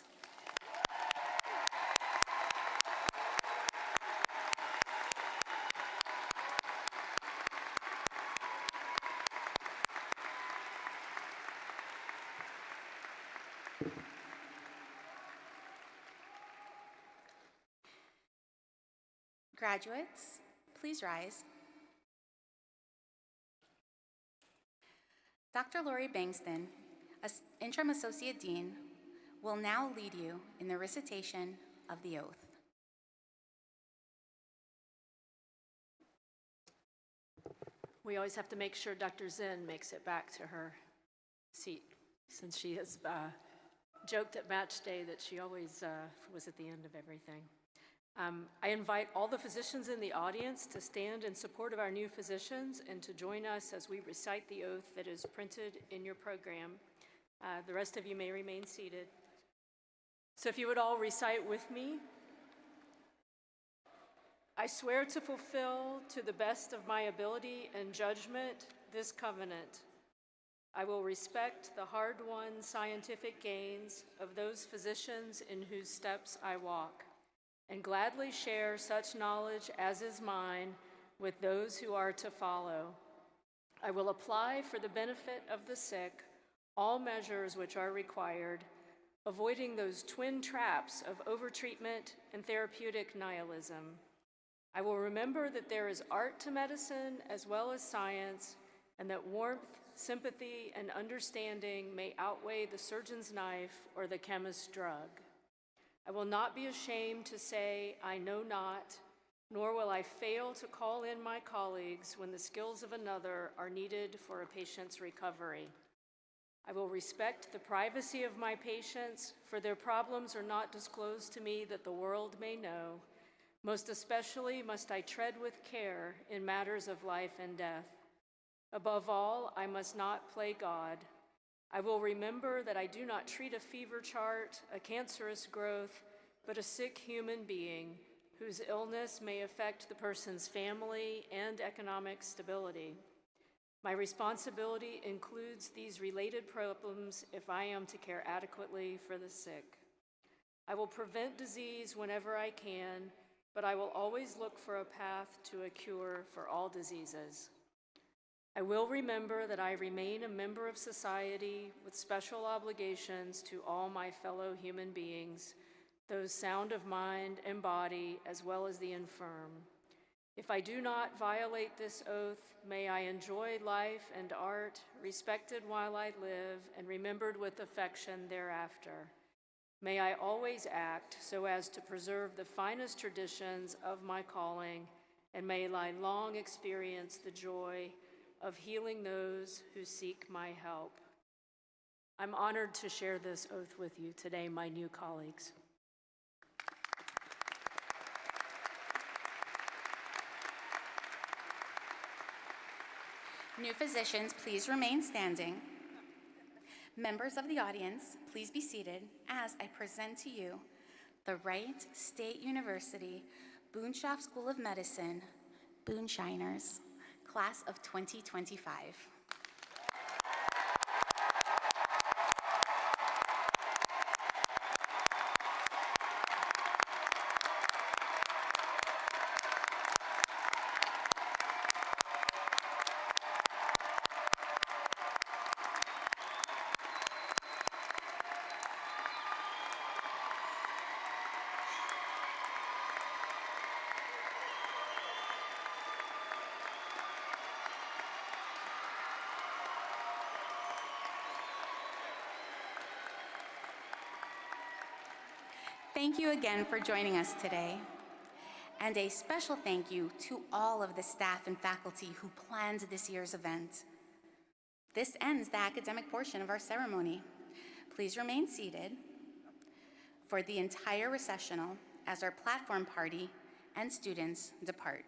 Graduates, please rise. Dr. Lori Bankston, Interim Associate Dean, will now lead you in the recitation of the oath. We always have to make sure Dr. Zinn makes it back to her seat, since she has joked at match day that she always was at the end of everything. I invite all the physicians in the audience to stand in support of our new physicians and to join us as we recite the oath that is printed in your program. The rest of you may remain seated. So if you would all recite with me. I swear to fulfill to the best of my ability and judgment this covenant. I will respect the hard-won scientific gains of those physicians in whose steps I walk, and gladly share such knowledge as is mine with those who are to follow. I will apply for the benefit of the sick all measures which are required, avoiding those twin traps of overtreatment and therapeutic nihilism. I will remember that there is art to medicine as well as science, and that warmth, sympathy, and understanding may outweigh the surgeon's knife or the chemist's drug. I will not be ashamed to say, I know not, nor will I fail to call in my colleagues when the skills of another are needed for a patient's recovery. I will respect the privacy of my patients, for their problems are not disclosed to me that the world may know. Most especially must I tread with care in matters of life and death. Above all, I must not play God. I will remember that I do not treat a fever chart, a cancerous growth, but a sick human being whose illness may affect the person's family and economic stability. My responsibility includes these related problems if I am to care adequately for the sick. I will prevent disease whenever I can, but I will always look for a path to a cure for all diseases. I will remember that I remain a member of society with special obligations to all my fellow human beings, those sound of mind and body, as well as the infirm. If I do not violate this oath, may I enjoy life and art, respected while I live, and remembered with affection thereafter. May I always act so as to preserve the finest traditions of my calling, and may I long experience the joy of healing those who seek my help. I'm honored to share this oath with you today, my new colleagues. New physicians, please remain standing. Members of the audience, please be seated as I present to you the Wright State University Boonshoft School of Medicine Boonshiners, class of 2025. Thank you again for joining us today. And a special thank you to all of the staff and faculty who planned this year's event. This ends the academic portion of our ceremony. Please remain seated for the entire recessional as our platform party and students depart.